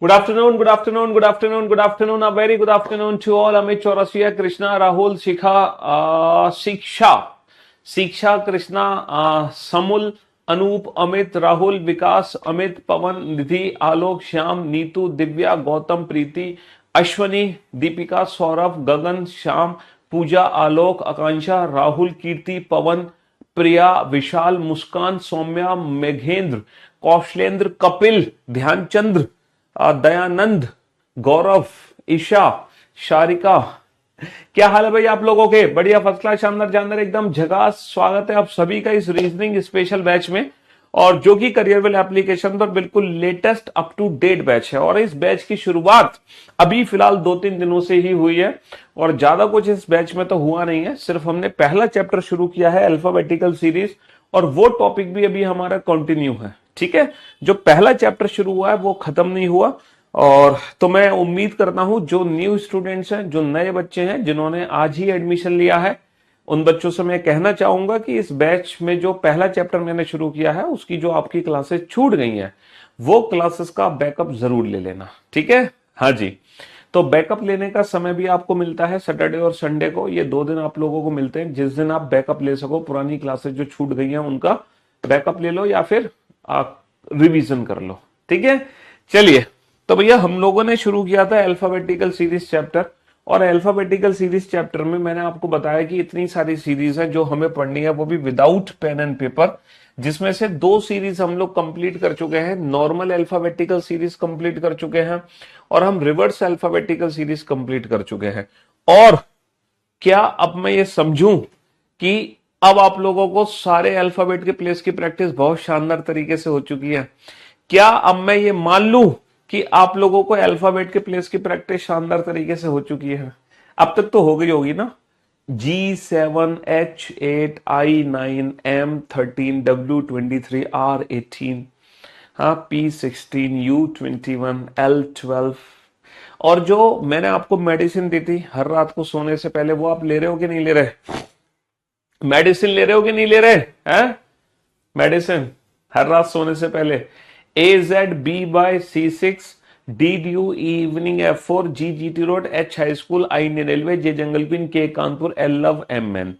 Good afternoon, good afternoon, good afternoon, good afternoon. A very good afternoon to all. Amit Chaurasia, Krishna, Rahul, Shiksha, Krishna, Samul, Anup, Amit, Rahul, Vikas, Amit, Pavan, Nidhi, Alok, Shyam, Neetu, Divya, Gautam, Preeti, Ashwani, Deepika, Saurabh, Gagan, Shyam, Pooja, Alok, Akansha, Rahul, Kirti, Pavan, प्रिया, विशाल, मुस्कान, सौम्या, मेघेंद्र, कौशलेंद्र, कपिल, ध्यानचंद्र, दयानंद, गौरव, ईशा, शारिका। क्या हाल है भाई आप लोगों के? बढ़िया, first class, शानदार, जानदार, एकदम झकास। स्वागत है आप सभी का इस रीजनिंग स्पेशल बैच में, और जो कि करियरवेल एप्लीकेशन पर बिल्कुल latest up to date batch है। और इस बैच की शुरुआत अभी फिलहाल 2-3 दिनों से ही हुई है, और ज्यादा कुछ इस बैच में तो हुआ नहीं है। सिर्फ हमने पहला चैप्टर शुरू किया है, अल्फाबेटिकल सीरीज, और वो टॉपिक भी अभी हमारा कंटिन्यू है। ठीक है, जो पहला चैप्टर शुरू हुआ है वो खत्म नहीं हुआ। और तो मैं उम्मीद करता हूं जो न्यू स्टूडेंट्स हैं, जो नए बच्चे हैं, जिन्होंने आज ही एडमिशन लिया है, उन बच्चों से मैं कहना चाहूंगा कि इस बैच में जो पहला चैप्टर मैंने शुरू किया है उसकी जो आपकी क्लासेस छूट गई हैं वो क्लासेस का बैकअप जरूर ले लेना। ठीक है, हाँ जी। तो बैकअप लेने का समय भी आपको मिलता है सैटरडे और संडे को। ये 2 दिन आप लोगों को मिलते हैं जिस दिन आप बैकअप ले सको। पुरानी क्लासेस जो छूट गई हैं उनका बैकअप ले लो या फिर आप रिवीजन कर लो। ठीक है, चलिए। तो भैया हम लोगों ने शुरू किया था अल्फाबेटिकल सीरीज चैप्टर, और अल्फाबेटिकल सीरीज चैप्टर में मैंने आपको बताया कि इतनी सारी सीरीज है जो हमें पढ़नी है, वो भी विदाउट पेन एंड पेपर, जिसमें से 2 सीरीज हम लोग कंप्लीट कर चुके हैं। नॉर्मल अल्फाबेटिकल सीरीज कंप्लीट कर चुके हैं, और हम रिवर्स अल्फाबेटिकल सीरीज कंप्लीट कर चुके हैं। और क्या अब मैं ये समझूं कि अब आप लोगों को सारे अल्फाबेट के प्लेस की प्रैक्टिस बहुत शानदार तरीके से हो चुकी है? क्या अब मैं ये मान लूं कि आप लोगों को अल्फाबेट के प्लेस की प्रैक्टिस शानदार तरीके से हो चुकी है? अब तक तो हो गई होगी ना। G7, H8, I9, M13, W23, R18, हाँ, P16, U21, L12। और जो मैंने आपको मेडिसिन दी थी हर रात को सोने से पहले, वो आप ले रहे हो कि नहीं ले रहे? मेडिसिन ले रहे हो कि नहीं ले रहे हैं? मेडिसिन हर रात सोने से पहले। AZ B/C6, DDU evening F4, GGT road, H high school, I Indian railway, J jungle queen, K Kanpur, L love, MN,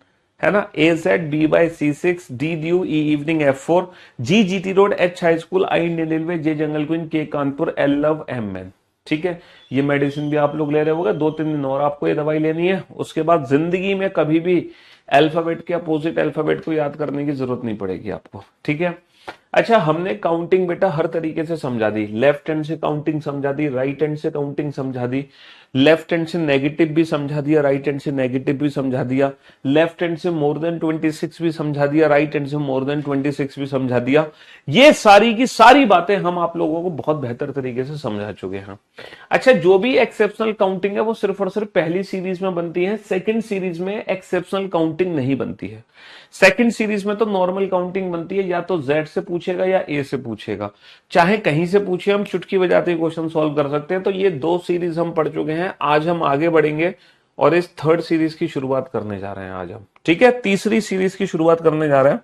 है ना। AZ B/C6, DDU evening F4, GGT road, H high school, I Indian railway, J jungle queen, K Kanpur, L love, MN। ठीक है, ये medicine भी आप लोग ले रहे होगे। 2-3 दिन और आपको ये दवाई लेनी है, उसके बाद जिंदगी में कभी भी अल्फाबेट के अपोजिट अल्फाबेट को याद करने की जरूरत नहीं पड़ेगी आपको। ठीक है, अच्छा, हमने काउंटिंग बेटा हर तरीके से समझा दी। लेफ्ट हैंड से काउंटिंग समझा दी, राइट हैंड से काउंटिंग समझा दी, लेफ्ट हैंड से नेगेटिव भी समझा दिया, राइट हैंड से नेगेटिव भी समझा दिया, लेफ्ट हैंड से मोर देन 26 भी समझा दिया, राइट हैंड से मोर देन 26 भी समझा दिया। ये सारी की सारी बातें हम आप लोगों को बहुत बेहतर तरीके से समझा चुके हैं। अच्छा, जो भी एक्सेप्शनल काउंटिंग है वो सिर्फ और सिर्फ पहली सीरीज में बनती है, सेकंड सीरीज में एक्सेप्शनल काउंटिंग नहीं बनती है। सेकंड सीरीज में तो नॉर्मल काउंटिंग बनती है, या तो जेड से पूछेगा या ए से पूछेगा, चाहे कहीं से पूछे, हम चुटकी बजाते क्वेश्चन सॉल्व कर सकते हैं। तो ये 2 सीरीज हम पढ़ चुके हैं। आज हम आगे बढ़ेंगे और इस थर्ड सीरीज की शुरुआत करने जा रहे हैं आज हम। ठीक है, तीसरी सीरीज की शुरुआत करने जा रहे हैं।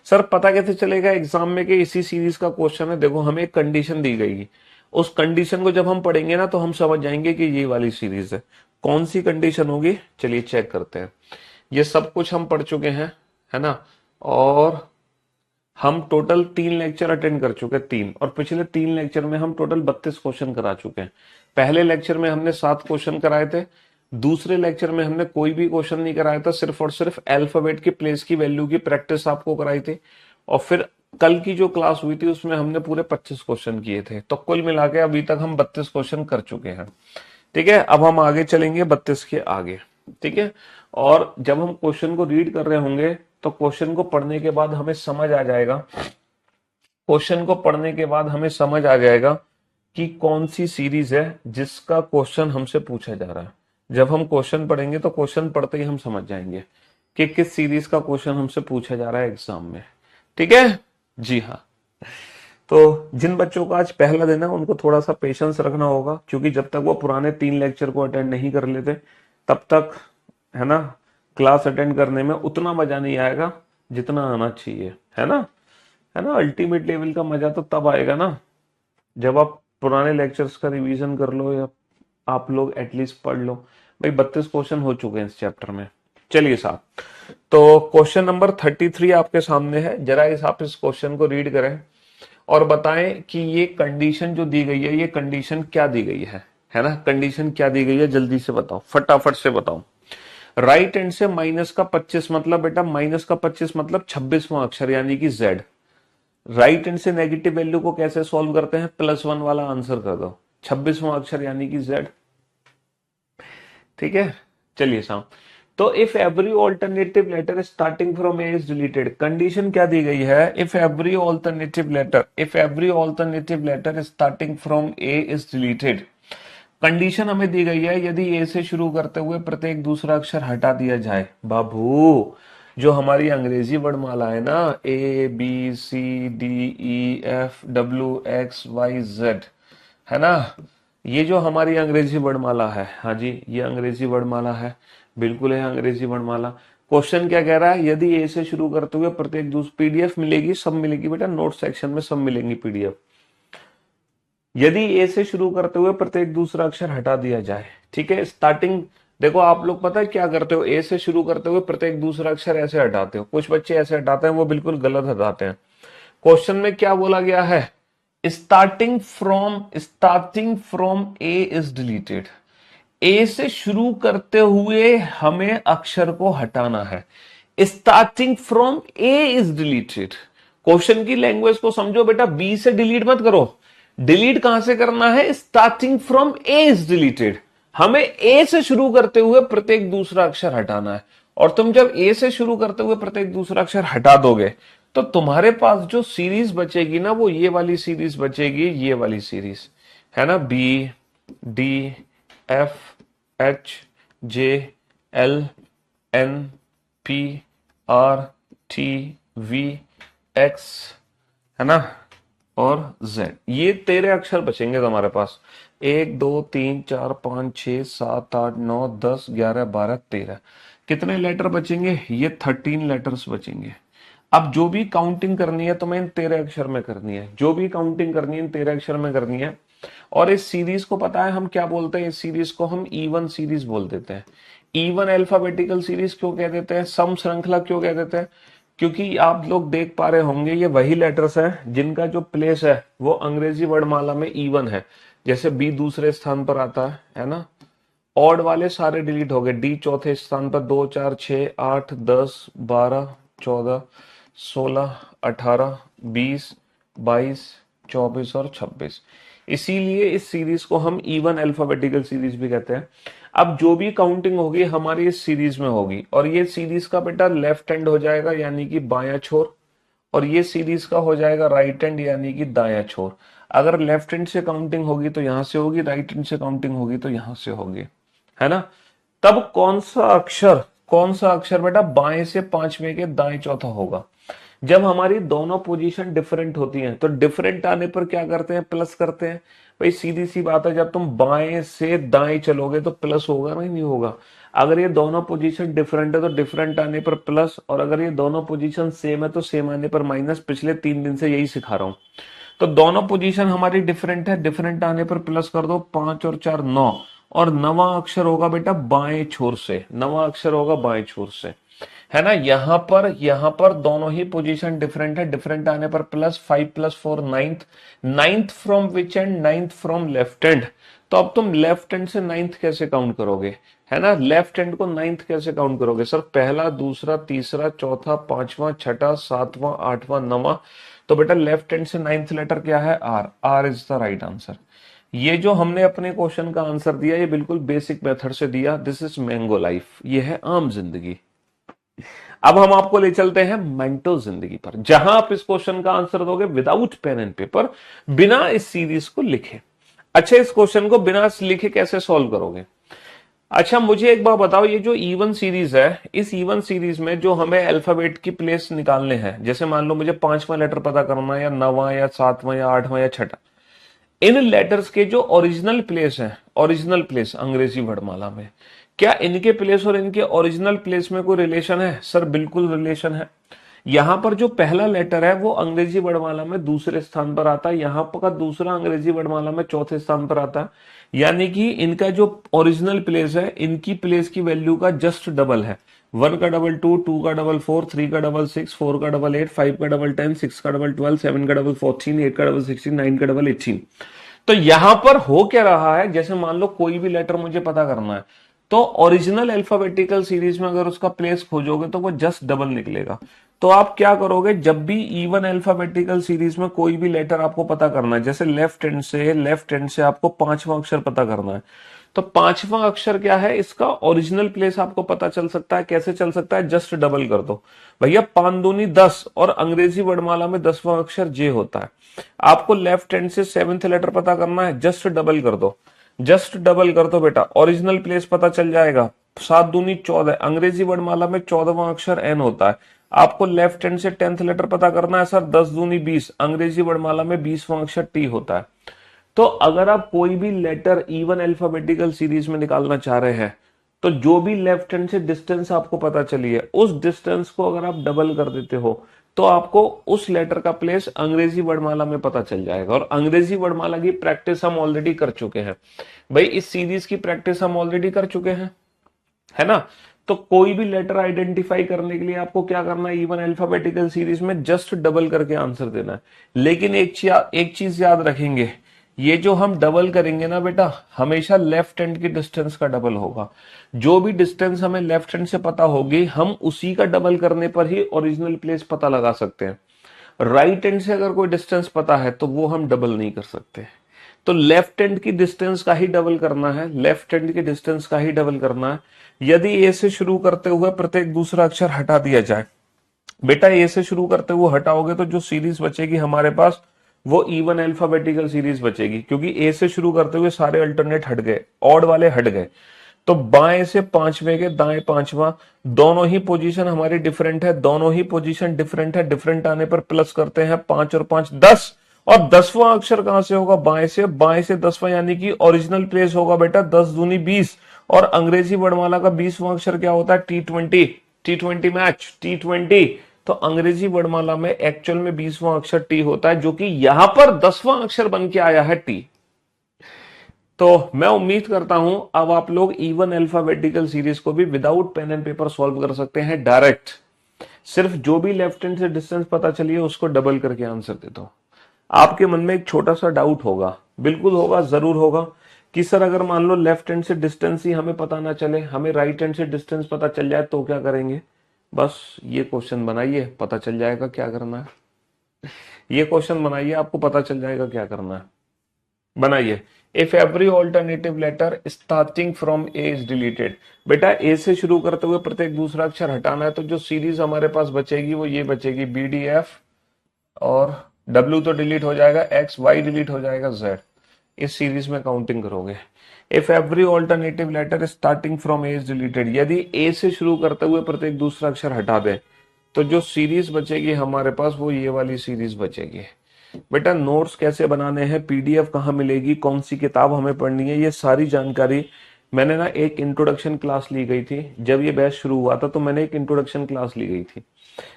सर पता कैसे चलेगा एग्जाम में कि इसी सीरीज का क्वेश्चन है? देखो, हमें एक कंडीशन दी गई है, उस कंडीशन को जब हम पढ़ेंगे ना तो हम समझ जाएंगे कि ये वाली सीरीज है। कौन सी कंडीशन होगी, चलिए चेक करते हैं। ये सब कुछ हम पढ़ चुके हैं, है ना। और हम टोटल 3 लेक्चर अटेंड कर चुके हैं, 3, और पिछले 3 लेक्चर में हम टोटल 32 क्वेश्चन करा चुके हैं। पहले लेक्चर में हमने 7 क्वेश्चन कराए थे, दूसरे लेक्चर में हमने कोई भी क्वेश्चन नहीं कराया था, सिर्फ और सिर्फ अल्फाबेट की प्लेस की वैल्यू की प्रैक्टिस आपको कराई थी। और फिर कल की जो क्लास हुई थी उसमें हमने पूरे 25 क्वेश्चन किए थे। तो कुल मिला के अभी तक हम 32 क्वेश्चन कर चुके हैं। ठीक है, अब हम आगे चलेंगे 32 के आगे। ठीक है, और जब हम क्वेश्चन को रीड कर रहे होंगे तो क्वेश्चन को पढ़ने के बाद हमें समझ आ जाएगा, क्वेश्चन को पढ़ने के बाद हमें समझ आ जाएगा कि कौन सी सीरीज है जिसका क्वेश्चन हमसे पूछा जा रहा है। जब हम क्वेश्चन पढ़ेंगे तो क्वेश्चन पढ़ते ही हम समझ जाएंगे कि किस सीरीज का क्वेश्चन हमसे पूछा जा रहा है एग्जाम में। ठीक है जी हाँ। तो जिन बच्चों का आज पहला दिन है उनको थोड़ा सा पेशेंस रखना होगा, क्योंकि जब तक वो पुराने 3 लेक्चर को अटेंड नहीं कर लेते तब तक, है ना, क्लास अटेंड करने में उतना मजा नहीं आएगा जितना आना चाहिए, है ना। अल्टीमेट लेवल का मजा तो तब आएगा ना जब आप पुराने लेक्चर्स का रिवीजन कर लो या आप लोग एटलीस्ट पढ़ लो भाई। 32 क्वेश्चन हो चुके हैं इस चैप्टर में। चलिए साहब, तो क्वेश्चन नंबर 33 आपके सामने है। जरा आप इस क्वेश्चन को रीड करें और बताएं कि ये कंडीशन जो दी गई है, ये कंडीशन क्या दी गई है ना? कंडीशन क्या दी गई है, जल्दी से बताओ, फटाफट से बताओ। राइट हैंड से माइनस का 25 मतलब बेटा, माइनस का 25 मतलब 26वां अक्षर यानी कि जेड। राइट हैंड से नेगेटिव वैल्यू को कैसे सॉल्व करते हैं, +1 वाला आंसर कर दो, 26वां अक्षर यानी कि जेड। ठीक है, चलिए साहब। तो if every alternative letter starting from A is deleted, condition क्या दी गई है? If every alternative letter starting from A is deleted, condition हमें दी गई है यदि ए से शुरू करते हुए प्रत्येक दूसरा अक्षर हटा दिया जाए। बाबू, जो हमारी अंग्रेजी वर्णमाला है ना, ABCDEFWXYZ, है ना, ये जो हमारी अंग्रेजी वर्णमाला है, हाँ जी ये अंग्रेजी वर्णमाला है, बिल्कुल है अंग्रेजी वर्णमाला। क्वेश्चन क्या कह रहा है? यदि ए से शुरू करते हुए प्रत्येक दूसरा, पीडीएफ मिलेगी, सब मिलेगी बेटा, नोट सेक्शन में सब मिलेंगी पीडीएफ। यदि ए से शुरू करते हुए प्रत्येक दूसरा अक्षर हटा दिया जाए, ठीक है। स्टार्टिंग देखो, आप लोग पता है क्या करते हो, ए से शुरू करते हुए प्रत्येक दूसरा अक्षर ऐसे हटाते हो, कुछ बच्चे ऐसे हटाते हैं, वो बिल्कुल गलत हटाते हैं। क्वेश्चन में क्या बोला गया है? Starting from A is deleted. A से शुरू करते हुए हमें अक्षर को हटाना है। Starting from A is deleted. Question की लैंग्वेज को समझो बेटा, बी से डिलीट मत करो। डिलीट कहां से करना है? Starting from A is deleted. हमें ए से शुरू करते हुए प्रत्येक दूसरा अक्षर हटाना है। और तुम जब ए से शुरू करते हुए प्रत्येक दूसरा अक्षर हटा दोगे तो तुम्हारे पास जो सीरीज बचेगी ना, वो ये वाली सीरीज बचेगी, ये वाली सीरीज, है ना, BDFHJLNPRTVX, है ना, और Z। ये 13 अक्षर बचेंगे तुम्हारे पास। 1 2 3 4 5 6 7 8 9 10 11 12 13। कितने लेटर बचेंगे? ये 13 लेटर्स बचेंगे। अब जो भी काउंटिंग करनी है तुम्हें इन 13 अक्षर में करनी है, जो भी काउंटिंग करनी है इन 13 अक्षर में करनी है। और इस सीरीज को पता है हम क्या बोलते हैं? इस सीरीज को हम इवन सीरीज बोल देते हैं। इवन अल्फाबेटिकल सीरीज क्यों कह देते हैं? सम श्रृंखला क्यों कह देते हैं? क्योंकि आप लोग देख पा रहे होंगे ये वही लेटर्स हैं जिनका जो प्लेस है वो अंग्रेजी वर्णमाला में इवन है। जैसे बी दूसरे स्थान पर आता है ना। ऑड वाले सारे डिलीट हो गए। डी चौथे स्थान पर, 2 4 6 8 10 12 14 16 18 20 22 24 और 26। इसीलिए इस सीरीज को हम इवन अल्फाबेटिकल सीरीज भी कहते हैं। अब जो भी काउंटिंग होगी हमारी इस सीरीज में होगी, और ये सीरीज का बेटा लेफ्ट हैंड हो जाएगा यानी कि बायां छोर, और ये सीरीज का हो जाएगा राइट हैंड यानी कि दायां छोर। अगर लेफ्ट हैंड से काउंटिंग होगी तो यहां से होगी, राइट हैंड से काउंटिंग होगी तो यहां से होगी, है ना। तब कौन सा अक्षर बेटा बाएं से पांचवें के दाएं चौथा होगा? जब हमारी दोनों पोजीशन डिफरेंट होती हैं तो डिफरेंट आने पर क्या करते हैं? प्लस करते हैं। भाई सीधी सी बात है, जब तुम बाएं से दाएं चलोगे तो प्लस होगा ना, नहीं होगा? अगर ये दोनों पोजीशन डिफरेंट है तो डिफरेंट आने पर प्लस, और अगर ये दोनों पोजीशन सेम है तो सेम आने पर माइनस। पिछले 3 दिन से यही सिखा रहा हूं। तो दोनों पोजीशन हमारी डिफरेंट है, डिफरेंट आने पर प्लस कर दो, 5 और 4 9। और नवा अक्षर होगा बेटा बाएं छोर से, नवा अक्षर होगा बाएं छोर से, है ना। यहां पर दोनों ही पोजीशन डिफरेंट है, डिफरेंट आने पर plus. 5 + 4 9th। Ninth from which and? Ninth from left hand. तो अब तुम लेफ्ट हैंड से नाइन्थ कैसे काउंट करोगे, है ना? लेफ्ट हैंड को नाइन्थ कैसे काउंट करोगे सर? पहला, दूसरा, तीसरा, चौथा, पांचवा, छठा, सातवां, आठवां, नवा। तो बेटा लेफ्ट हैंड से नाइन्थ लेटर क्या है? R. R is the right answer. ये जो हमने अपने क्वेश्चन का आंसर दिया ये बिल्कुल बेसिक मेथड से दिया। दिस इज मैंगो लाइफ, ये है आम जिंदगी। अब हम आपको ले चलते हैं मेंटल जिंदगी पर, जहां आप इस क्वेश्चन का आंसर दोगे विदाउट पेन एंड पेपर, बिना इस सीरीज को लिखे। अच्छा, इस क्वेश्चन को बिना लिखे कैसे सॉल्व करोगे? अच्छा मुझे एक बात बताओ, ये जो इवन सीरीज है, इस इवन सीरीज में जो हमें अल्फाबेट की प्लेस निकालने हैं, जैसे मान लो मुझे 5वां लेटर पता करना है, या 9वां या 7वां या 8वां या 6ठा, इन लेटर्स के जो ओरिजिनल प्लेस है, ओरिजिनल प्लेस अंग्रेजी वर्णमाला में, क्या इनके प्लेस और इनके ओरिजिनल प्लेस में कोई रिलेशन है? सर बिल्कुल रिलेशन है। यहां पर जो पहला लेटर है वो अंग्रेजी वर्णमाला में दूसरे स्थान पर आता है, यहां पर का दूसरा अंग्रेजी वर्णमाला में चौथे स्थान पर आता है। यानी कि इनका जो ओरिजिनल प्लेस है, इनकी प्लेस की वैल्यू का जस्ट डबल है। 1 का डबल 2, 2 का डबल 4, 3 का डबल 6, 4 का डबल 8, 5 का डबल 10, 6 का डबल 12, 7 का डबल 14, 8 का डबल 16, 9 का डबल 18। तो यहां पर हो क्या रहा है, जैसे मान लो कोई भी लेटर मुझे पता करना है, तो ओरिजिनल अल्फाबेटिकल सीरीज में अगर उसका प्लेस खोजोगे तो वो जस्ट डबल निकलेगा। तो आप क्या करोगे, जब भी इवन अल्फाबेटिकल सीरीज में कोई भी लेटर आपको पता करना है, जैसे लेफ्ट हैंड से आपको पांचवा अक्षर पता करना है, तो पांचवा अक्षर क्या है, इसका ओरिजिनल प्लेस आपको पता चल सकता है। कैसे चल सकता है, जस्ट डबल कर दो भैया, 5 दूनी 10 और अंग्रेजी वर्णमाला में 10वां अक्षर जे होता है। आपको लेफ्ट हैंड से 7th लेटर पता करना है, जस्ट डबल कर दो, जस्ट डबल कर दो बेटा, ओरिजिनल प्लेस पता चल जाएगा। 7 दूनी 14, अंग्रेजी वर्णमाला में 14वां अक्षर एन होता है। आपको लेफ्ट हैंड से 10th लेटर पता करना है सर, 10 दूनी 20, अंग्रेजी वर्णमाला में 20वां अक्षर टी होता है। तो अगर आप कोई भी लेटर इवन अल्फाबेटिकल सीरीज में निकालना चाह रहे हैं, तो जो भी लेफ्ट हैंड से डिस्टेंस आपको पता चली है, उस डिस्टेंस को अगर आप डबल कर देते हो, तो आपको उस लेटर का प्लेस अंग्रेजी वर्णमाला में पता चल जाएगा। और अंग्रेजी वर्णमाला की प्रैक्टिस हम ऑलरेडी कर चुके हैं भाई, इस सीरीज की प्रैक्टिस हम ऑलरेडी कर चुके हैं, है ना। तो कोई भी लेटर आइडेंटिफाई करने के लिए आपको क्या करना है, इवन अल्फाबेटिकल सीरीज में जस्ट डबल करके आंसर देना है। लेकिन एक चीज याद रखेंगे, ये जो हम डबल करेंगे ना बेटा, हमेशा लेफ्ट हैंड की डिस्टेंस का डबल होगा। जो भी डिस्टेंस हमें लेफ्ट हैंड से पता होगी, हम उसी का डबल करने पर ही ओरिजिनल प्लेस पता लगा सकते हैं। राइट हैंड से अगर कोई डिस्टेंस पता है तो वो हम डबल नहीं कर सकते। तो लेफ्ट हैंड की डिस्टेंस का ही डबल करना है, लेफ्ट हैंड की डिस्टेंस का ही डबल करना है। यदि ए से शुरू करते हुए प्रत्येक दूसरा अक्षर हटा दिया जाए, बेटा ए से शुरू करते हुए हटाओगे तो जो सीरीज बचेगी हमारे पास, वो इवन अल्फाबेटिकल सीरीज बचेगी, क्योंकि ए से शुरू करते हुए सारे अल्टरनेट हट गए, ऑड वाले हट गए। तो बाएं से पांचवें के दाएं पांचवा, दोनों ही पोजीशन हमारी डिफरेंट है, दोनों ही पोजीशन डिफरेंट है। डिफरेंट आने पर प्लस करते हैं, 5 और 5 10, और 10वां अक्षर कहां से होगा, बाएं से 10वां, यानी कि ओरिजिनल प्लेस होगा बेटा 10 दूनी 20। और अंग्रेजी वर्णमाला का 20वां अक्षर क्या होता है, T20 मैच, T20। तो अंग्रेजी वर्णमाला में एक्चुअल में 20वां अक्षर टी होता है, जो कि यहां पर 10वां अक्षर बन के आया है टी। तो मैं उम्मीद करता हूं अब आप लोग इवन अल्फाबेटिकल सीरीज को भी without pen and paper solve कर सकते हैं डायरेक्ट। सिर्फ जो भी लेफ्ट हैंड से डिस्टेंस पता चली है उसको डबल करके आंसर दे दो। आपके मन में एक छोटा सा डाउट होगा, बिल्कुल होगा, जरूर होगा, कि सर अगर मान लो लेफ्ट हैंड से डिस्टेंस ही हमें पता ना चले, हमें राइट हैंड से डिस्टेंस पता चल जाए तो क्या करेंगे। बस ये क्वेश्चन बनाइए, पता चल जाएगा क्या करना है। ये क्वेश्चन बनाइए, आपको पता चल जाएगा क्या करना है। बनाइए, if every alternative letter starting from A is deleted. बेटा ए से शुरू करते हुए प्रत्येक दूसरा अक्षर हटाना है, तो जो सीरीज हमारे पास बचेगी वो ये बचेगी, बी डी एफ, और डब्ल्यू तो डिलीट हो जाएगा, एक्स वाई डिलीट हो जाएगा, जेड। इस सीरीज में काउंटिंग करोगे। If every alternative letter starting from A is deleted, यदि ए से शुरू करते हुए प्रत्येक दूसरा अक्षर हटा दे, तो जो सीरीज बचेगी हमारे पास वो ये वाली सीरीज बचेगी। बेटा नोट्स कैसे बनाने हैं, पीडीएफ कहाँ मिलेगी, कौन सी किताब हमें पढ़नी है, ये सारी जानकारी मैंने ना एक इंट्रोडक्शन क्लास ली गई थी। जब ये बैच शुरू हुआ था तो मैंने एक इंट्रोडक्शन क्लास ली गई थी,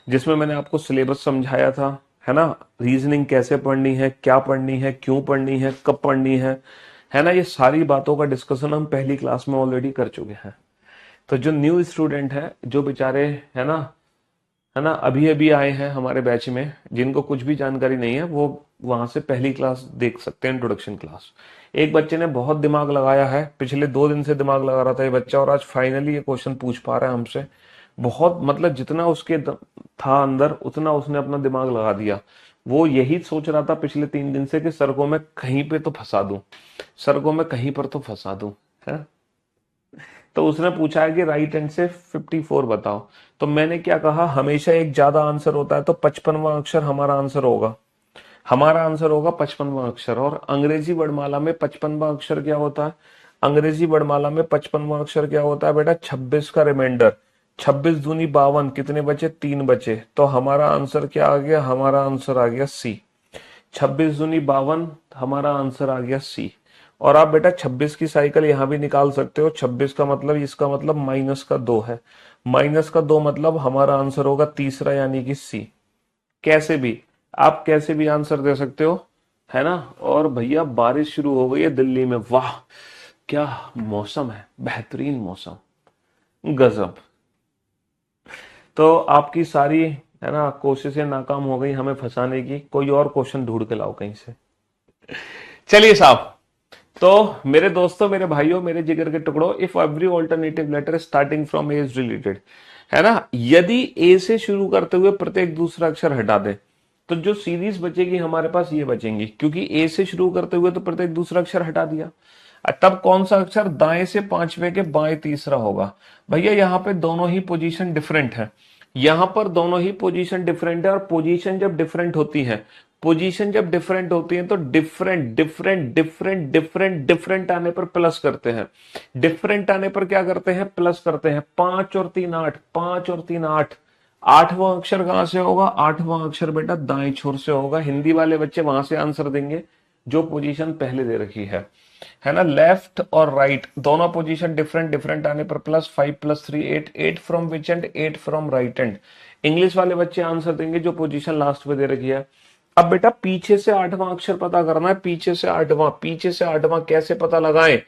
जिसमें मैंने आपको सिलेबस समझाया था, है ना। रीजनिंग कैसे पढ़नी है, क्या पढ़नी है, क्यों पढ़नी है, कब पढ़नी है ना। ये सारी बातों का डिस्कशन हम पहली क्लास में ऑलरेडी कर चुके हैं। तो जो न्यू स्टूडेंट है, जो बेचारे है ना अभी अभी आए हैं हमारे बैच में, जिनको कुछ भी जानकारी नहीं है, वो वहां से पहली क्लास देख सकते हैं, इंट्रोडक्शन क्लास। एक बच्चे ने बहुत दिमाग लगाया है, पिछले 2 दिन से दिमाग लगा रहा था ये बच्चा, और आज फाइनली ये क्वेश्चन पूछ पा रहा है हमसे। बहुत मतलब जितना उसके था अंदर उतना उसने अपना दिमाग लगा दिया। वो यही सोच रहा था पिछले 3 दिन से कि सर को मैं कहीं पे तो फंसा दूं, सर को मैं कहीं पर तो फंसा दूं, है। तो उसने पूछा है कि राइट हैंड से 54 बताओ। तो मैंने क्या कहा, हमेशा एक ज्यादा आंसर होता है, तो 55वां अक्षर हमारा आंसर होगा, हमारा आंसर होगा 55वां अक्षर। और अंग्रेजी वर्णमाला में 55वां अक्षर क्या होता है, अंग्रेजी वर्णमाला में 55वां अक्षर क्या होता है बेटा, 26 का रिमाइंडर। 26 दूनी 52, कितने बचे, 3 बचे। तो हमारा आंसर क्या आ गया, हमारा आंसर आ गया सी। 26 दूनी 52, हमारा आंसर आ गया सी। और आप बेटा 26 की साइकिल यहां भी निकाल सकते हो, 26 का मतलब, इसका मतलब -2 है। माइनस का 2 मतलब हमारा आंसर होगा तीसरा यानी कि सी। कैसे भी, आप कैसे भी आंसर दे सकते हो, है ना। और भैया बारिश शुरू हो गई है दिल्ली में, वाह क्या मौसम है, बेहतरीन मौसम, गजब। तो आपकी सारी, है ना, कोशिशें नाकाम हो गई हमें फंसाने की। कोई और क्वेश्चन ढूंढ के लाओ कहीं से। चलिए साहब, तो मेरे दोस्तों, मेरे भाइयों, मेरे जिगर के टुकड़ों, if every alternative letter starting from A is related, है ना, यदि ए से शुरू करते हुए प्रत्येक दूसरा अक्षर हटा दे, तो जो सीरीज बचेगी हमारे पास ये बचेंगी, क्योंकि ए से शुरू करते हुए तो प्रत्येक दूसरा अक्षर हटा दिया। तब कौन सा अक्षर दाएं से पांचवे के बाएं तीसरा होगा? भैया यहाँ पे दोनों ही पोजीशन डिफरेंट है, यहां पर दोनों ही पोजीशन डिफरेंट है। और पोजीशन जब डिफरेंट होती है, पोजीशन जब डिफरेंट होती है तो different different different different different आने पर प्लस करते हैं। डिफरेंट आने पर क्या करते हैं? प्लस करते हैं। 5 और 3 8, 5 और 3 8। आठवां अक्षर कहां से होगा? आठवां अक्षर बेटा दाएं छोर से होगा। हिंदी वाले बच्चे वहां से आंसर देंगे जो पोजीशन पहले दे रखी है ना। लेफ्ट और राइट दोनों पोजीशन डिफरेंट डिफरेंट आने पर plus 5 plus 3 8, 8 from which and? 8 from right and. English वाले बच्चे आंसर देंगे जो पोजीशन लास्ट में दे रखी है। अब बेटा पीछे से आठवां अक्षर पता करना है। पीछे से आठवां, पीछे से आठवां कैसे पता लगाएं?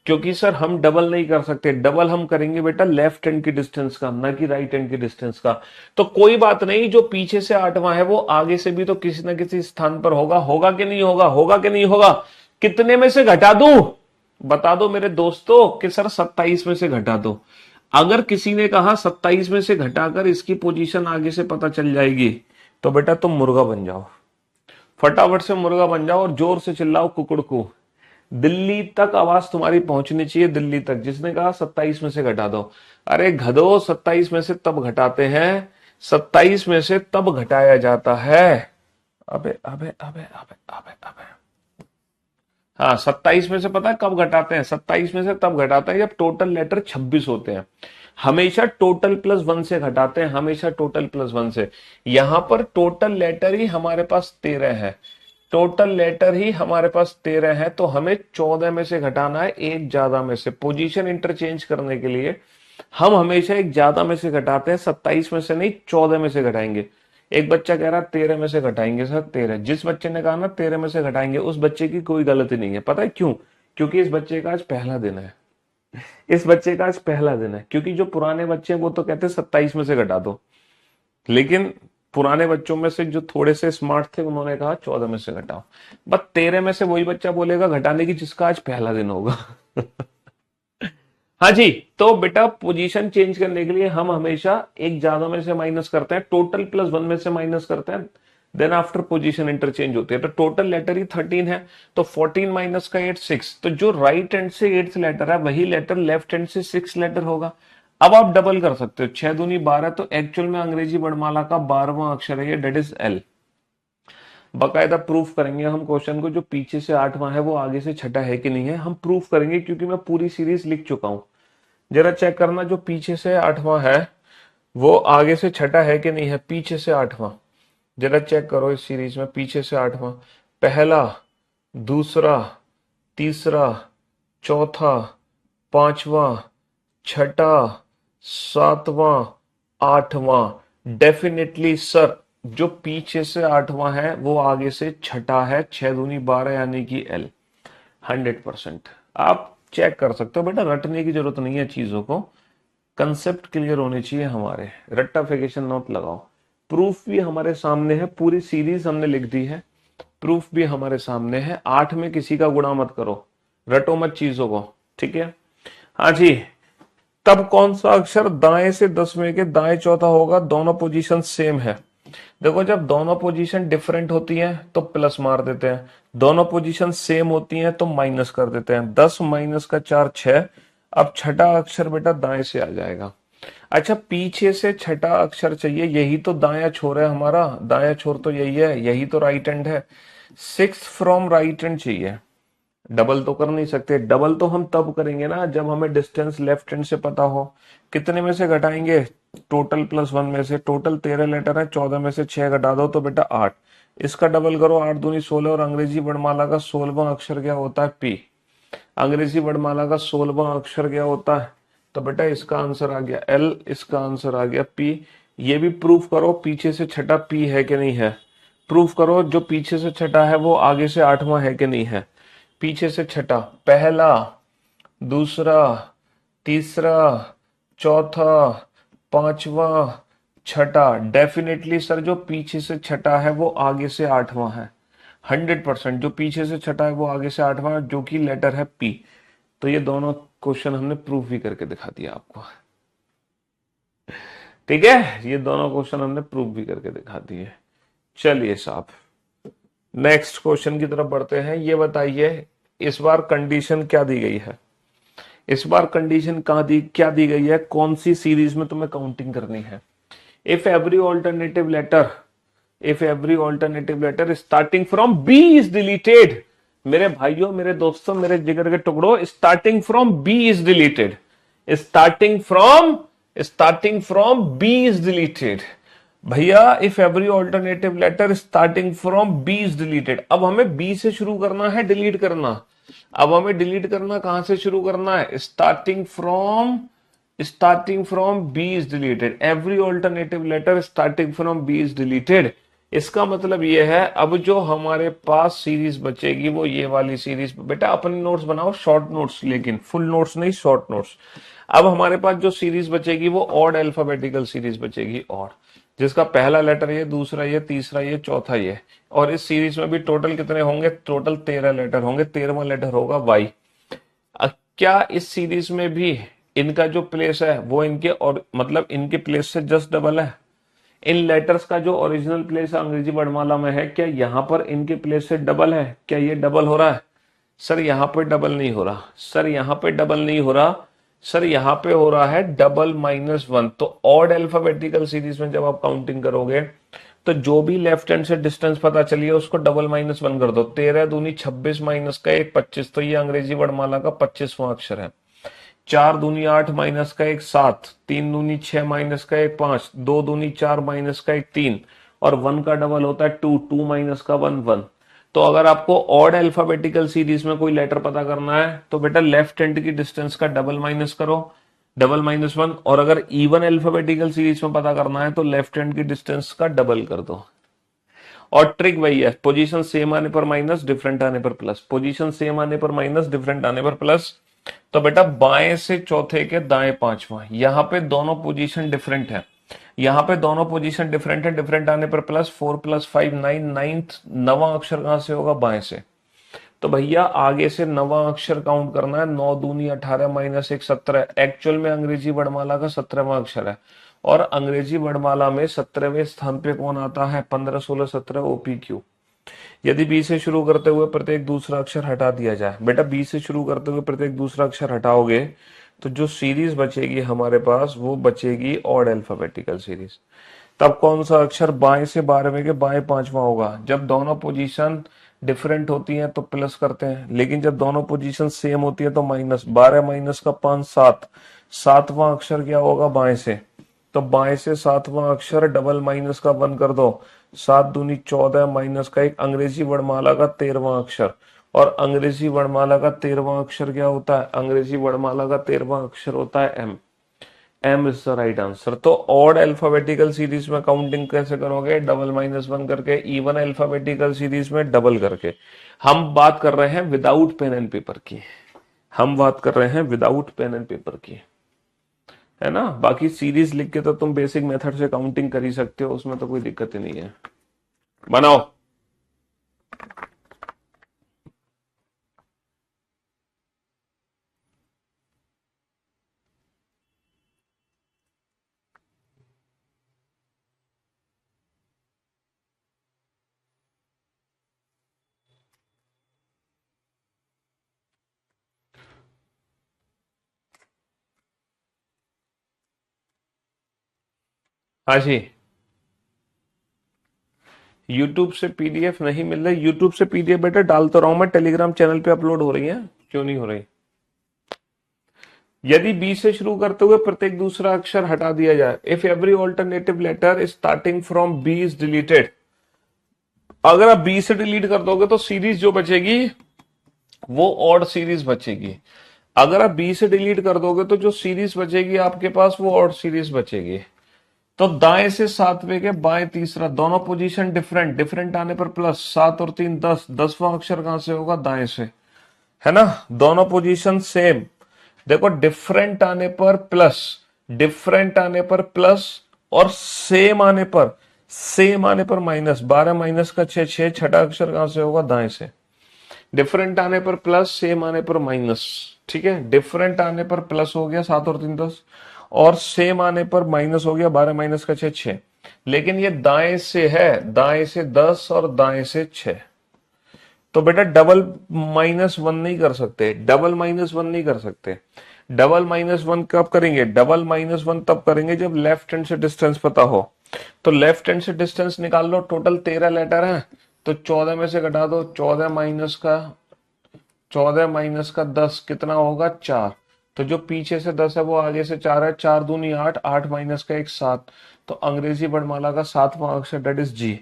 क्योंकि सर हम डबल नहीं कर सकते, डबल हम करेंगे बेटा लेफ्ट हैंड की डिस्टेंस का, ना कि राइट हैंड की डिस्टेंस का। तो कोई बात नहीं, जो पीछे से आठवां है वो आगे से भी तो किसी ना किसी स्थान पर होगा। होगा कि नहीं होगा? होगा कि नहीं होगा? कितने में से घटा दूं? बता दो मेरे दोस्तों कि सर 27 में से घटा दो। अगर किसी ने कहा 27 में से घटाकर इसकी पोजीशन आगे से पता चल जाएगी, तो बेटा तुम मुर्गा बन जाओ, फटाफट से मुर्गा बन जाओ और जोर से चिल्लाओ कुकुड़कू। दिल्ली तक आवाज तुम्हारी पहुंचनी चाहिए, दिल्ली तक। जिसने कहा 27 में से घटा दो, अरे गधो 27 में से तब घटाते हैं, 27 में से तब घटाया जाता है। अबे अबे अबे अबे अबे अबे, हाँ 27 में से पता है कब घटाते हैं? 27 में से तब घटाते हैं जब टोटल लेटर 26 होते हैं। हमेशा टोटल प्लस 1 से घटाते हैं, हमेशा टोटल प्लस 1 से। यहां पर टोटल लेटर ही हमारे पास 13 है, टोटल लेटर ही हमारे पास 13 है, तो हमें 14 में से घटाना है एक ज्यादा में से। पोजीशन इंटरचेंज करने के लिए हम हमेशा एक ज्यादा में से घटाते हैं, 27 में से नहीं 14 में से घटाएंगे। एक बच्चा कह रहा 13 में से घटाएंगे सर, 13। जिस बच्चे ने कहा ना 13 में से घटाएंगे, उस बच्चे की कोई गलती नहीं है। पता है क्यों? क्योंकि इस बच्चे का आज पहला दिन है, इस बच्चे का आज पहला दिन है। क्योंकि जो पुराने बच्चे हैं वो तो कहते हैं 27 में से घटा दो, लेकिन पुराने बच्चों में से जो थोड़े से स्मार्ट थे उन्होंने कहा 14 में से घटाओ। बस 13 में से वही बच्चा बोलेगा घटाने की जिसका आज पहला दिन होगा। हाँ जी, तो बेटा पोजीशन चेंज करने के लिए हम हमेशा एक ज्यादा में से माइनस करते हैं, टोटल प्लस 1 में से माइनस करते हैं, देन आफ्टर पोजीशन इंटरचेंज होती है। तो टोटल लेटर ही 13 है, तो 14 माइनस का 8 6। तो जो राइट हैंड से 8th लेटर है वही लेटर लेफ्ट हैंड से 6th लेटर होगा। अब आप डबल कर सकते हो, 6 दूनी 12, तो एक्चुअल में अंग्रेजी वर्णमाला का 12वां अक्षर है ये, डेट इज एल। बकायदा प्रूफ करेंगे हम क्वेश्चन को, जो पीछे से 8वां है वो आगे से छठा है कि नहीं है, हम प्रूफ करेंगे, क्योंकि मैं पूरी सीरीज लिख चुका हूं। जरा चेक करना, जो पीछे से 8वां है वो आगे से छठा है कि नहीं है। पीछे से 8वां जरा चेक करो इस सीरीज में, पीछे से 8वां, पहला, दूसरा, तीसरा, चौथा, पांचवा, छठा, 7वां, 8वां। डेफिनेटली सर जो पीछे से 8वां है वो आगे से छठा है, 6 दूनी 12 यानी कि एल। 100% आप चेक कर सकते हो बेटा, रटने की जरूरत नहीं है चीजों को, कंसेप्ट क्लियर होने चाहिए हमारे, रट्टाफिकेशन नोट लगाओ। प्रूफ भी हमारे सामने है, पूरी सीरीज हमने लिख दी है, प्रूफ भी हमारे सामने है। 8 में किसी का गुणा मत करो, रटो मत चीजों को, ठीक है। हाँ जी, तब कौन सा अक्षर दाएं से 10वें के दाएं चौथा होगा? दोनों पोजीशन सेम है। देखो जब दोनों पोजीशन डिफरेंट होती हैं तो प्लस मार देते हैं, दोनों पोजीशन सेम होती हैं तो माइनस कर देते हैं। 10 माइनस का 4 6। अब छठा अक्षर बेटा दाएं से आ जाएगा। अच्छा पीछे से छठा अक्षर चाहिए, यही तो दायां छोर है हमारा, दायां छोर तो यही है, यही तो राइट हैंड है। 6 फ्रॉम राइट हैंड चाहिए। डबल तो कर नहीं सकते, डबल तो हम तब करेंगे ना जब हमें डिस्टेंस लेफ्ट हैंड से पता हो। कितने में से घटाएंगे? टोटल प्लस 1 में से। टोटल 13 लेटर है, 14 में से 6 घटा दो तो बेटा 8। इसका डबल करो, 8 दूनी 16। और अंग्रेजी वर्णमाला का 16वां अक्षर क्या होता है? पी। अंग्रेजी वर्णमाला का 16वां अक्षर क्या होता है? तो बेटा इसका आंसर आ गया एल, इसका आंसर आ गया पी। ये भी प्रूफ करो पीछे से छठा पी है कि नहीं है। प्रूफ करो जो पीछे से छठा है वो आगे से आठवां है कि नहीं है। पीछे से छठा, पहला, दूसरा, तीसरा, चौथा, पांचवा, छठा। डेफिनेटली सर जो पीछे से छठा है वो आगे से आठवां है। 100% जो पीछे से छठा है वो आगे से आठवां है, जो कि लेटर है पी। तो ये दोनों क्वेश्चन हमने प्रूफ भी करके दिखा दिया आपको। ठीक है, ये दोनों क्वेश्चन हमने प्रूफ भी करके दिखा दिए। चलिए साहब नेक्स्ट क्वेश्चन की तरफ बढ़ते हैं। ये बताइए इस बार कंडीशन क्या दी गई है। इस बार कंडीशन क्या दी गई है, कौन सी सीरीज में तुम्हें काउंटिंग करनी है। If every alternative letter, if every alternative letter starting from B is deleted. मेरे भाइयों, मेरे दोस्तों, मेरे जिगर के टुकड़ों, starting from B is deleted. Starting from B is deleted. भैया if every alternative letter starting from B is deleted. अब हमें बी से शुरू करना है डिलीट करना। अब हमें डिलीट करना कहां से शुरू करना है, starting from B is deleted. Every alternative letter starting from B is deleted. इसका मतलब यह है अब जो हमारे पास सीरीज बचेगी वो ये वाली सीरीज। बेटा अपने नोट्स बनाओ, शॉर्ट नोट्स, लेकिन फुल नोट्स नहीं, शॉर्ट नोट्स। अब हमारे पास जो सीरीज बचेगी वो ऑड अल्फाबेटिकल सीरीज बचेगी, ऑड, जिसका पहला लेटर ये, दूसरा ये, तीसरा ये, चौथा ये। और इस सीरीज में भी टोटल कितने होंगे, टोटल 13 लेटर होंगे। 13वां लेटर होगा वाई। क्या इस सीरीज में भी इनका जो प्लेस है वो इनके, और मतलब इनके प्लेस से जस्ट डबल है। इन लेटर्स का जो ओरिजिनल प्लेस अंग्रेजी वर्णमाला में है, क्या यहां पर इनके प्लेस से डबल है, क्या ये डबल हो रहा है। सर यहां पे डबल नहीं हो रहा, सर यहां पे डबल नहीं हो रहा, सर यहां पे हो रहा है डबल -1। तो ऑड अल्फाबेटिकल सीरीज में जब आप काउंटिंग करोगे तो जो भी लेफ्ट हैंड से डिस्टेंस पता चलिए उसको डबल -1 कर दो। 13 दूनी 26 माइनस का 1 25। तो ये अंग्रेजी वर्णमाला का 25वां अक्षर है। 4 दूनी 8 माइनस का 1 7, 3 दूनी 6 माइनस का 1 5, 2 दूनी 4 माइनस का 1 3, और 1 का डबल होता है 2, 2 माइनस का 1 1। तो अगर आपको ऑड अल्फाबेटिकल सीरीज में कोई लेटर पता करना है तो बेटा लेफ्ट हैंड की डिस्टेंस का डबल माइनस करो, डबल -1। और अगर इवन अल्फाबेटिकल सीरीज में पता करना है तो लेफ्ट हैंड की डिस्टेंस का डबल कर दो। और ट्रिक वही है, पोजीशन सेम आने पर माइनस, डिफरेंट आने पर प्लस, पोजीशन सेम आने पर माइनस, डिफरेंट आने पर प्लस। तो बेटा बाएं से चौथे के दाएं पांचवा, यहां पे दोनों पोजीशन डिफरेंट है, यहां पे दोनों पोजीशन डिफरेंट है। डिफरेंट आने पर प्लस, 4 + 5 9, नाइन्थ नवा अक्षर कहां से होगा, बाएं से। तो भैया आगे से नवा अक्षर काउंट करना है। 9 दूनी 18 माइनस 1 17। एक्चुअल में अंग्रेजी वर्णमाला का 17वां अक्षर है, और अंग्रेजी वर्णमाला में 17वें स्थान पे कौन आता है, 15 16 17 OPQ। यदि बी से शुरू करते हुए प्रत्येक दूसरा अक्षर हटा दिया जाए, बेटा बी से शुरू करते हुए प्रत्येक दूसरा अक्षर हटाओगे तो जो सीरीज बचेगी हमारे पास वो बचेगी ऑड अल्फाबेटिकल सीरीज। तब कौन सा अक्षर बाएं से 12वें के बाएं पांचवा होगा। जब दोनों पोजीशन डिफरेंट होती हैं तो प्लस करते हैं, लेकिन जब दोनों पोजीशन सेम होती है तो माइनस। 12 माइनस का 5 7, सातवां अक्षर क्या होगा, बाएं से। तो बाएं से सातवां अक्षर डबल माइनस का 1 कर दो। 7 दूनी 14 माइनस का 1, अंग्रेजी वर्णमाला का 13वां अक्षर। और अंग्रेजी वर्णमाला का 13वां अक्षर क्या होता है, अंग्रेजी वर्णमाला का 13वां अक्षर होता है M. M is the right answer. तो ऑड अल्फाबेटिकल सीरीज में काउंटिंग कैसे करोगे, डबल -1 करके। इवन अल्फाबेटिकल सीरीज में डबल करके। हम बात कर रहे हैं विदाउट पेन एंड पेपर की, हम बात कर रहे हैं विदाउट पेन एंड पेपर की, है ना। बाकी सीरीज लिख के तो तुम बेसिक मेथड से काउंटिंग कर ही सकते हो, उसमें तो कोई दिक्कत ही नहीं है। बनाओ। हाँ जी, यूट्यूब से पीडीएफ नहीं मिल रही। यूट्यूब से पीडीएफ बेटा डाल तो रहा हूं मैं, टेलीग्राम चैनल पे अपलोड हो रही है, क्यों नहीं हो रही। यदि बी से शुरू करते हुए प्रत्येक दूसरा अक्षर हटा दिया जाए, if every alternative letter starting from B is deleted. अगर आप बी से डिलीट कर दोगे तो सीरीज जो बचेगी वो ऑड सीरीज बचेगी। अगर आप बी से डिलीट कर दोगे तो जो सीरीज बचेगी आपके पास वो ऑड सीरीज बचेगी। तो दाएं से सातवें के बाएं तीसरा, दोनों पोजीशन डिफरेंट, डिफरेंट आने पर प्लस, 7 और 3 10, 10वां अक्षर कहां से होगा, दाएं से, है ना। दोनों पोजीशन सेम, देखो डिफरेंट आने पर प्लस, डिफरेंट आने पर प्लस, और सेम आने पर माइनस, 12 माइनस का 6, 6 छठा अक्षर कहां से होगा, दाएं से। डिफरेंट आने पर प्लस, सेम आने पर माइनस, ठीक है। डिफरेंट आने पर प्लस हो गया 7 और 3 10, और सेम आने पर माइनस हो गया 12 माइनस का 6 6। लेकिन ये दाएं से है, दाएं से 10 और दाएं से 6, तो बेटा डबल माइनस वन नहीं कर सकते, डबल माइनस वन नहीं कर सकते। डबल माइनस वन कब करेंगे, डबल माइनस वन तब करेंगे जब लेफ्ट हैंड से डिस्टेंस पता हो। तो लेफ्ट हैंड से डिस्टेंस निकाल लो, टोटल 13 लेटर है, तो 14 में से घटा दो, 14 माइनस का 10 कितना होगा, 4। तो जो पीछे से 10 है वो आगे से 4 है, 4 दूनी 8, 8 माइनस का 1 7। तो अंग्रेजी वर्णमाला का 7वां अक्षर डेट इज जी।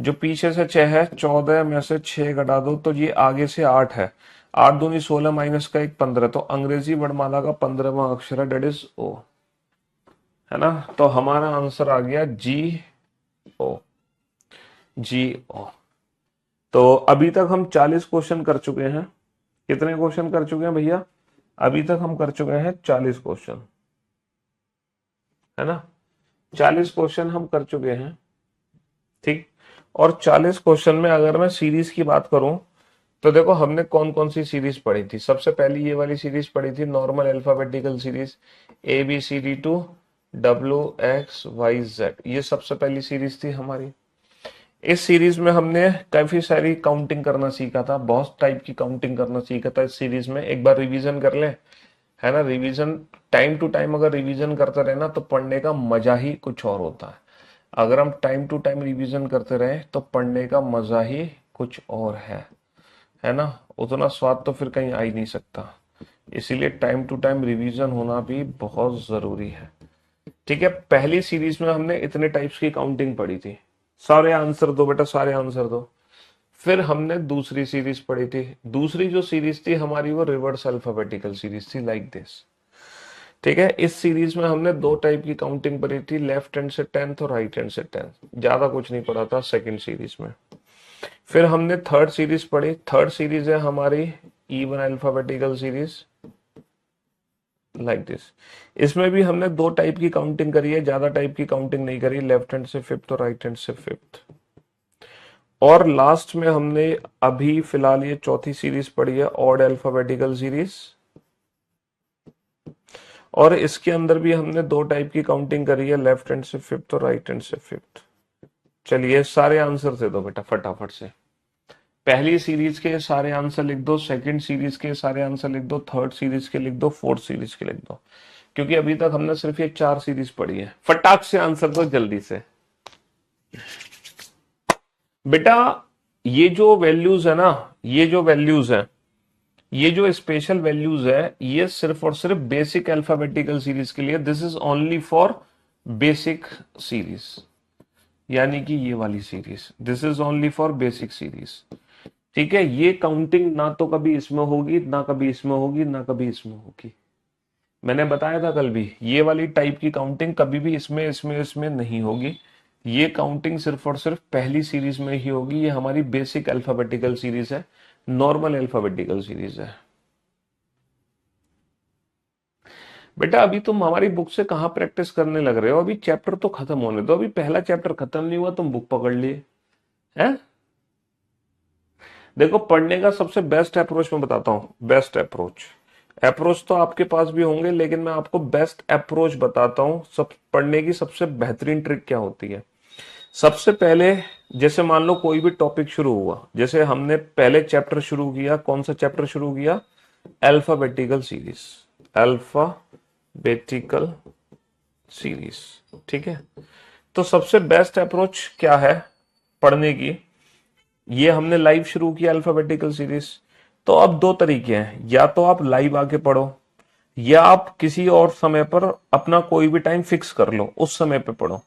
जो पीछे से 6 है, 14 में से 6 घटा दो तो ये आगे से 8 है, 8 दूनी 16 माइनस का 1 15। तो अंग्रेजी वर्णमाला का 15वां अक्षर है डेट इज ओ, है ना। तो हमारा आंसर आ गया जी ओ, जी ओ। तो अभी तक हम 40 क्वेश्चन कर चुके हैं। कितने क्वेश्चन कर चुके हैं भैया, अभी तक हम कर चुके हैं 40 क्वेश्चन, है ना। 40 क्वेश्चन हम कर चुके हैं, ठीक। और 40 क्वेश्चन में अगर मैं सीरीज की बात करूं तो देखो हमने कौन कौन सी सीरीज पढ़ी थी। सबसे पहली ये वाली सीरीज पढ़ी थी, normal alphabetical series, ABCD to WXYZ, ये सबसे पहली सीरीज थी हमारी। इस सीरीज में हमने काफी सारी काउंटिंग करना सीखा था, बहुत टाइप की काउंटिंग करना सीखा था इस सीरीज में। एक बार रिवीजन कर ले, है ना। रिवीजन टाइम टू टाइम अगर रिवीजन करते रहे ना तो पढ़ने का मजा ही कुछ और होता है। अगर हम टाइम टू टाइम रिवीजन करते रहे तो पढ़ने का मजा ही कुछ और है ना। उतना स्वाद तो फिर कहीं आ ही नहीं सकता, इसीलिए टाइम टू टाइम रिवीजन होना भी बहुत जरूरी है, ठीक है। पहली सीरीज में हमने इतने टाइप्स की काउंटिंग पढ़ी थी। सारे आंसर दो बेटा, सारे आंसर दो। फिर हमने दूसरी सीरीज पढ़ी थी, दूसरी जो सीरीज थी हमारी वो रिवर्स अल्फाबेटिकल सीरीज थी, लाइक दिस, ठीक है। इस सीरीज में हमने दो टाइप की काउंटिंग पढ़ी थी, लेफ्ट हैंड से 10th और राइट हैंड से 10th, ज्यादा कुछ नहीं पढ़ा था सेकंड सीरीज में। फिर हमने थर्ड सीरीज पढ़ी, थर्ड सीरीज है हमारी even alphabetical series, like this. इसमें भी हमने दो टाइप की काउंटिंग करी है, ज्यादा टाइप की काउंटिंग नहीं करी, लेफ्ट हैंड से 5th और राइट हैंड से 5th। और लास्ट में हमने अभी फिलहाल ये चौथी सीरीज पढ़ी है, ऑड अल्फाबेटिकल सीरीज, और इसके अंदर भी हमने दो टाइप की काउंटिंग करी है, लेफ्ट हैंड से 5th और राइट हैंड से 5th। चलिए सारे आंसर दे दो बेटा फटाफट से। पहली सीरीज के सारे आंसर लिख दो, सेकंड सीरीज के सारे आंसर लिख दो, थर्ड सीरीज के लिख दो, फोर्थ सीरीज के लिख दो, क्योंकि अभी तक हमने सिर्फ ये 4 सीरीज पढ़ी है। फटाक से आंसर दो जल्दी से बेटा। ये जो वैल्यूज है ना, ये जो वैल्यूज है, ये जो स्पेशल वैल्यूज है, ये सिर्फ और सिर्फ बेसिक अल्फाबेटिकल सीरीज के लिए, this is only for basic series, यानी कि ये वाली series, this is only for basic series, ठीक है। ये काउंटिंग ना तो कभी इसमें होगी, ना कभी इसमें होगी, ना कभी इसमें होगी। मैंने बताया था कल भी, ये वाली टाइप की काउंटिंग कभी भी इसमें नहीं होगी। ये काउंटिंग सिर्फ और सिर्फ पहली सीरीज में ही होगी। ये हमारी बेसिक अल्फाबेटिकल सीरीज है, नॉर्मल अल्फाबेटिकल सीरीज है। बेटा अभी तुम हमारी बुक से कहां प्रैक्टिस करने लग रहे हो, अभी चैप्टर तो खत्म होने दो, अभी पहला चैप्टर खत्म नहीं हुआ तुम बुक पकड़ लिए हैं। देखो पढ़ने का सबसे बेस्ट अप्रोच मैं बताता हूं, बेस्ट अप्रोच, अप्रोच तो आपके पास भी होंगे लेकिन मैं आपको बेस्ट अप्रोच बताता हूं। सब पढ़ने की सबसे बेहतरीन ट्रिक क्या होती है, सबसे पहले जैसे मान लो कोई भी टॉपिक शुरू हुआ, जैसे हमने पहले चैप्टर शुरू किया, कौन सा चैप्टर शुरू किया, अल्फाबेटिकल सीरीज, अल्फाबेटिकल सीरीज, ठीक है। तो सबसे बेस्ट अप्रोच क्या है पढ़ने की, ये हमने लाइव शुरू किया अल्फाबेटिकल सीरीज, तो अब दो तरीके हैं, या तो आप लाइव आके पढ़ो, या आप किसी और समय पर अपना कोई भी टाइम फिक्स कर लो, उस समय पे पढ़ो।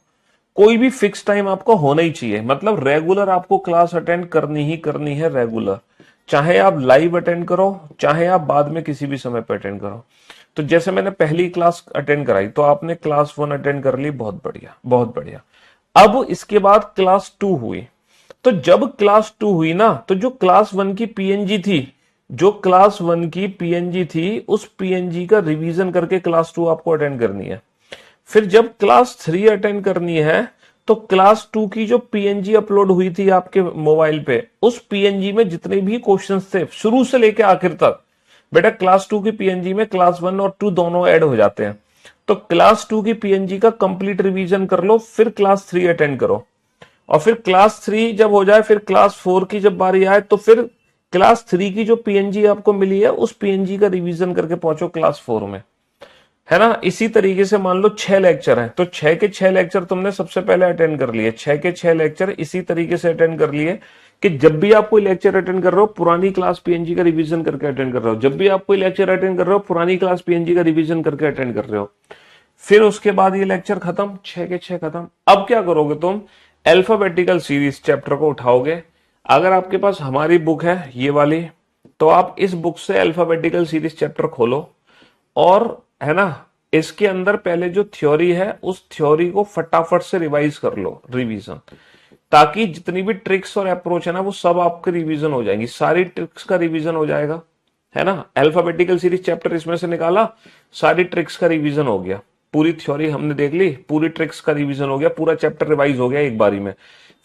कोई भी फिक्स टाइम आपको होना ही चाहिए, मतलब रेगुलर आपको क्लास अटेंड करनी ही करनी है, रेगुलर। चाहे आप लाइव अटेंड करो, चाहे आप बाद में किसी भी समय पे अटेंड करो। तो जैसे मैंने पहली क्लास अटेंड कराई तो आपने क्लास 1 अटेंड कर ली, बहुत बढ़िया बहुत बढ़िया। अब इसके बाद क्लास 2 हुई, तो जब क्लास 2 हुई ना, तो जो क्लास 1 की पीएनजी थी, जो क्लास 1 की पीएनजी थी, उस पीएनजी का रिवीजन करके क्लास 2 आपको अटेंड करनी है। फिर जब क्लास 3 अटेंड करनी है, तो क्लास 2 की जो पीएनजी अपलोड हुई थी आपके मोबाइल पे, उस पीएनजी में जितने भी क्वेश्चंस थे शुरू से लेकर आखिर तक, बेटा क्लास 2 की पीएनजी में क्लास 1 और 2 दोनों ऐड हो जाते हैं। तो क्लास 2 की पीएनजी का कंप्लीट रिवीजन कर लो, फिर क्लास 3 अटेंड करो। और फिर क्लास 3 जब हो जाए, फिर क्लास 4 की जब बारी आए, तो फिर क्लास 3 की जो पीएनजी आपको मिली है, उस पीएनजी का रिवीजन करके पहुंचो क्लास 4 में, है ना। इसी तरीके से मान लो 6 लेक्चर हैं, तो 6 के 6 लेक्चर तुमने सबसे पहले अटेंड कर लिए, 6 के 6 लेक्चर इसी तरीके से अटेंड कर लिए कि जब भी आप कोई लेक्चर अटेंड कर रहे हो, पुरानी क्लास पीएनजी का रिवीजन करके अटेंड कर रहे हो। जब भी आप कोई लेक्चर अटेंड कर रहे हो, पुरानी क्लास पीएनजी का रिवीजन करके अटेंड कर रहे हो। फिर उसके बाद ये लेक्चर खत्म, 6 के 6 खत्म। अब क्या करोगे तुम, अल्फाबेटिकल सीरीज चैप्टर को उठाओगे। अगर आपके पास हमारी बुक है ये वाली, तो आप इस बुक से अल्फाबेटिकल सीरीज चैप्टर खोलो, और है ना, इसके अंदर पहले जो थ्योरी है उस थ्योरी को फटाफट से रिवाइज कर लो, रिवीजन, ताकि जितनी भी ट्रिक्स और अप्रोच है ना, वो सब आपके रिवीजन हो जाएंगी, सारी ट्रिक्स का रिवीजन हो जाएगा, है ना। अल्फाबेटिकल सीरीज चैप्टर इसमें से निकाला, सारी ट्रिक्स का रिवीजन हो गया, पूरी थ्योरी हमने देख ली, पूरी ट्रिक्स का रिवीजन हो गया, पूरा चैप्टर रिवाइज हो गया एक बारी में।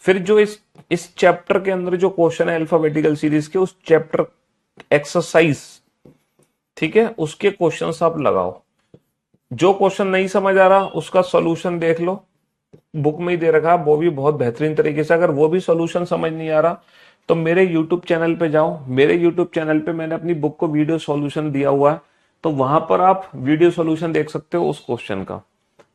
फिर जो इस चैप्टर के अंदर जो क्वेश्चन है अल्फाबेटिकल सीरीज के, उस चैप्टर एक्सरसाइज, ठीक है, उसके क्वेश्चंस आप लगाओ। जो क्वेश्चन नहीं समझ आ रहा उसका सॉल्यूशन देख लो, बुक में ही दे रखा, वो भी बहुत बेहतरीन तरीके से। अगर वो भी सॉल्यूशन समझ नहीं आ रहा, तो मेरे यूट्यूब चैनल पे जाओ, मेरे यूट्यूब चैनल पे मैंने अपनी बुक को वीडियो सॉल्यूशन दिया हुआ है, तो वहां पर आप वीडियो सॉल्यूशन देख सकते हो उस क्वेश्चन का,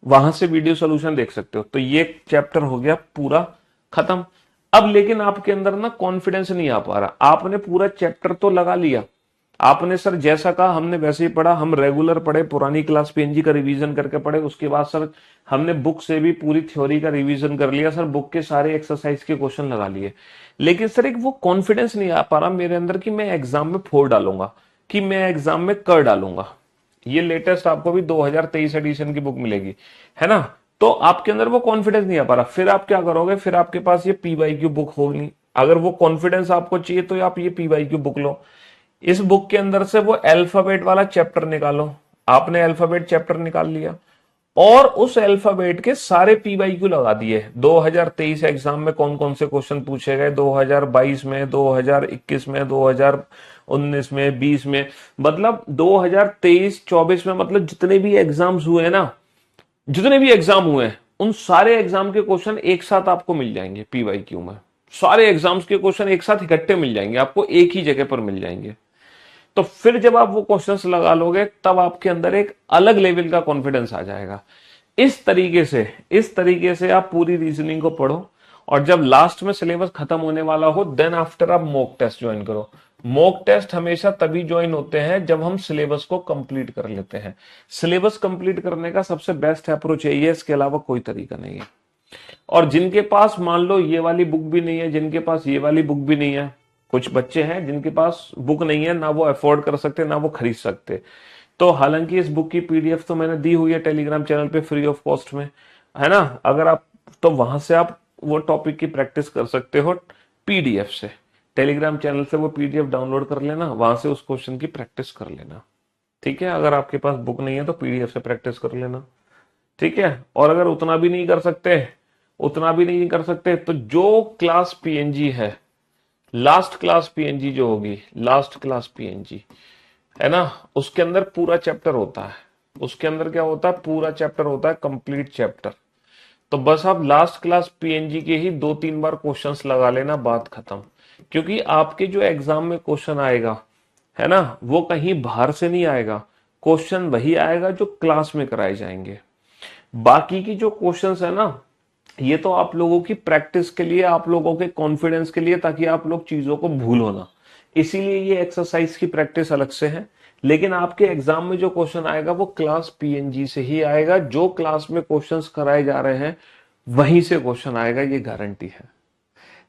वहां से वीडियो सॉल्यूशन देख सकते हो। तो ये चैप्टर हो गया पूरा खत्म। अब लेकिन आपके अंदर ना कॉन्फिडेंस नहीं आ पा रहा, आपने पूरा चैप्टर तो लगा लिया, आपने सर जैसा कहा हमने वैसे ही पढ़ा, हम रेगुलर पढ़े, पुरानी क्लास पीएनजी का रिवीजन करके पढ़े, उसके बाद सर हमने बुक से भी पूरी थ्योरी का रिवीजन कर लिया, सर बुक के सारे एक्सरसाइज के क्वेश्चन लगा लिए, लेकिन सर एक वो कॉन्फिडेंस नहीं आ पा रहा मेरे अंदर कि मैं एग्जाम में फोड़ डालूंगा, कि मैं एग्जाम में कर डालूंगा। ये लेटेस्ट आपको भी 2023 एडिशन की बुक मिलेगी, है ना। तो आपके अंदर वो कॉन्फिडेंस नहीं आ पा रहा, फिर आप क्या करोगे, फिर आपके पास ये पीवाईक्यू बुक होगी। अगर वो कॉन्फिडेंस आपको चाहिए तो आप ये पीवाईक्यू बुक लो, इस बुक के अंदर से वो अल्फाबेट वाला चैप्टर निकालो। आपने अल्फाबेट चैप्टर निकाल लिया, और उस अल्फाबेट के सारे पीवाईक्यू लगा दिए। 2023 एग्जाम में कौन कौन से क्वेश्चन पूछे गए, 2022 में, 2021 में, 2019 में, 20 में, मतलब 2023-24 में, मतलब जितने भी एग्जाम्स हुए ना, जितने भी एग्जाम हुए हैं, उन सारे एग्जाम के क्वेश्चन एक साथ आपको मिल जाएंगे पीवाईक्यू में। सारे एग्जाम्स के क्वेश्चन एक साथ इकट्ठे मिल जाएंगे आपको, एक ही जगह पर मिल जाएंगे। तो फिर जब आप वो क्वेश्चंस लगा लोगे, तब आपके अंदर एक अलग लेवल का कॉन्फिडेंस आ जाएगा। इस तरीके से आप पूरी रीजनिंग को पढ़ो, और जब लास्ट में सिलेबस खत्म होने वाला हो, देन आफ्टर आप मॉक टेस्ट ज्वाइन करो। मॉक टेस्ट हमेशा तभी ज्वाइन होते हैं जब हम सिलेबस को कंप्लीट कर लेते हैं। सिलेबस कंप्लीट करने का सबसे बेस्ट अप्रोच यही है, इसके अलावा कोई तरीका नहीं है। और जिनके पास मान लो ये वाली बुक भी नहीं है, जिनके पास ये वाली बुक भी नहीं है, कुछ बच्चे हैं जिनके पास बुक नहीं है, ना वो अफोर्ड कर सकते ना वो खरीद सकते, तो हालांकि इस बुक की पीडीएफ तो मैंने दी हुई है टेलीग्राम चैनल पे फ्री ऑफ कॉस्ट में, है ना। अगर आप, तो वहां से आप वो टॉपिक की प्रैक्टिस कर सकते हो पीडीएफ से, टेलीग्राम चैनल से वो पीडीएफ डाउनलोड कर लेना, वहां से उस क्वेश्चन की प्रैक्टिस कर लेना, ठीक है। अगर आपके पास बुक नहीं है तो पीडीएफ से प्रैक्टिस कर लेना, ठीक है। और अगर उतना भी नहीं कर सकते तो जो क्लास पीएनजी है, लास्ट क्लास पीएनजी जो होगी, लास्ट क्लास पीएनजी, है ना, उसके अंदर पूरा चैप्टर होता है। उसके अंदर क्या होता है, पूरा चैप्टर होता है, कंप्लीट चैप्टर। तो बस आप लास्ट क्लास पीएनजी के ही 2-3 बार क्वेश्चंस लगा लेना, बात खत्म। क्योंकि आपके जो एग्जाम में क्वेश्चन आएगा, है ना, वो कहीं बाहर से नहीं आएगा, क्वेश्चन वही आएगा जो क्लास में कराए जाएंगे। बाकी की जो क्वेश्चंस है ना, ये तो आप लोगों की प्रैक्टिस के लिए, आप लोगों के कॉन्फिडेंस के लिए, ताकि आप लोग चीजों को भूलो ना, इसीलिए ये एक्सरसाइज की प्रैक्टिस अलग से है। लेकिन आपके एग्जाम में जो क्वेश्चन आएगा वो क्लास पीएनजी से ही आएगा, जो क्लास में क्वेश्चंस कराए जा रहे हैं वहीं से क्वेश्चन आएगा, ये गारंटी है।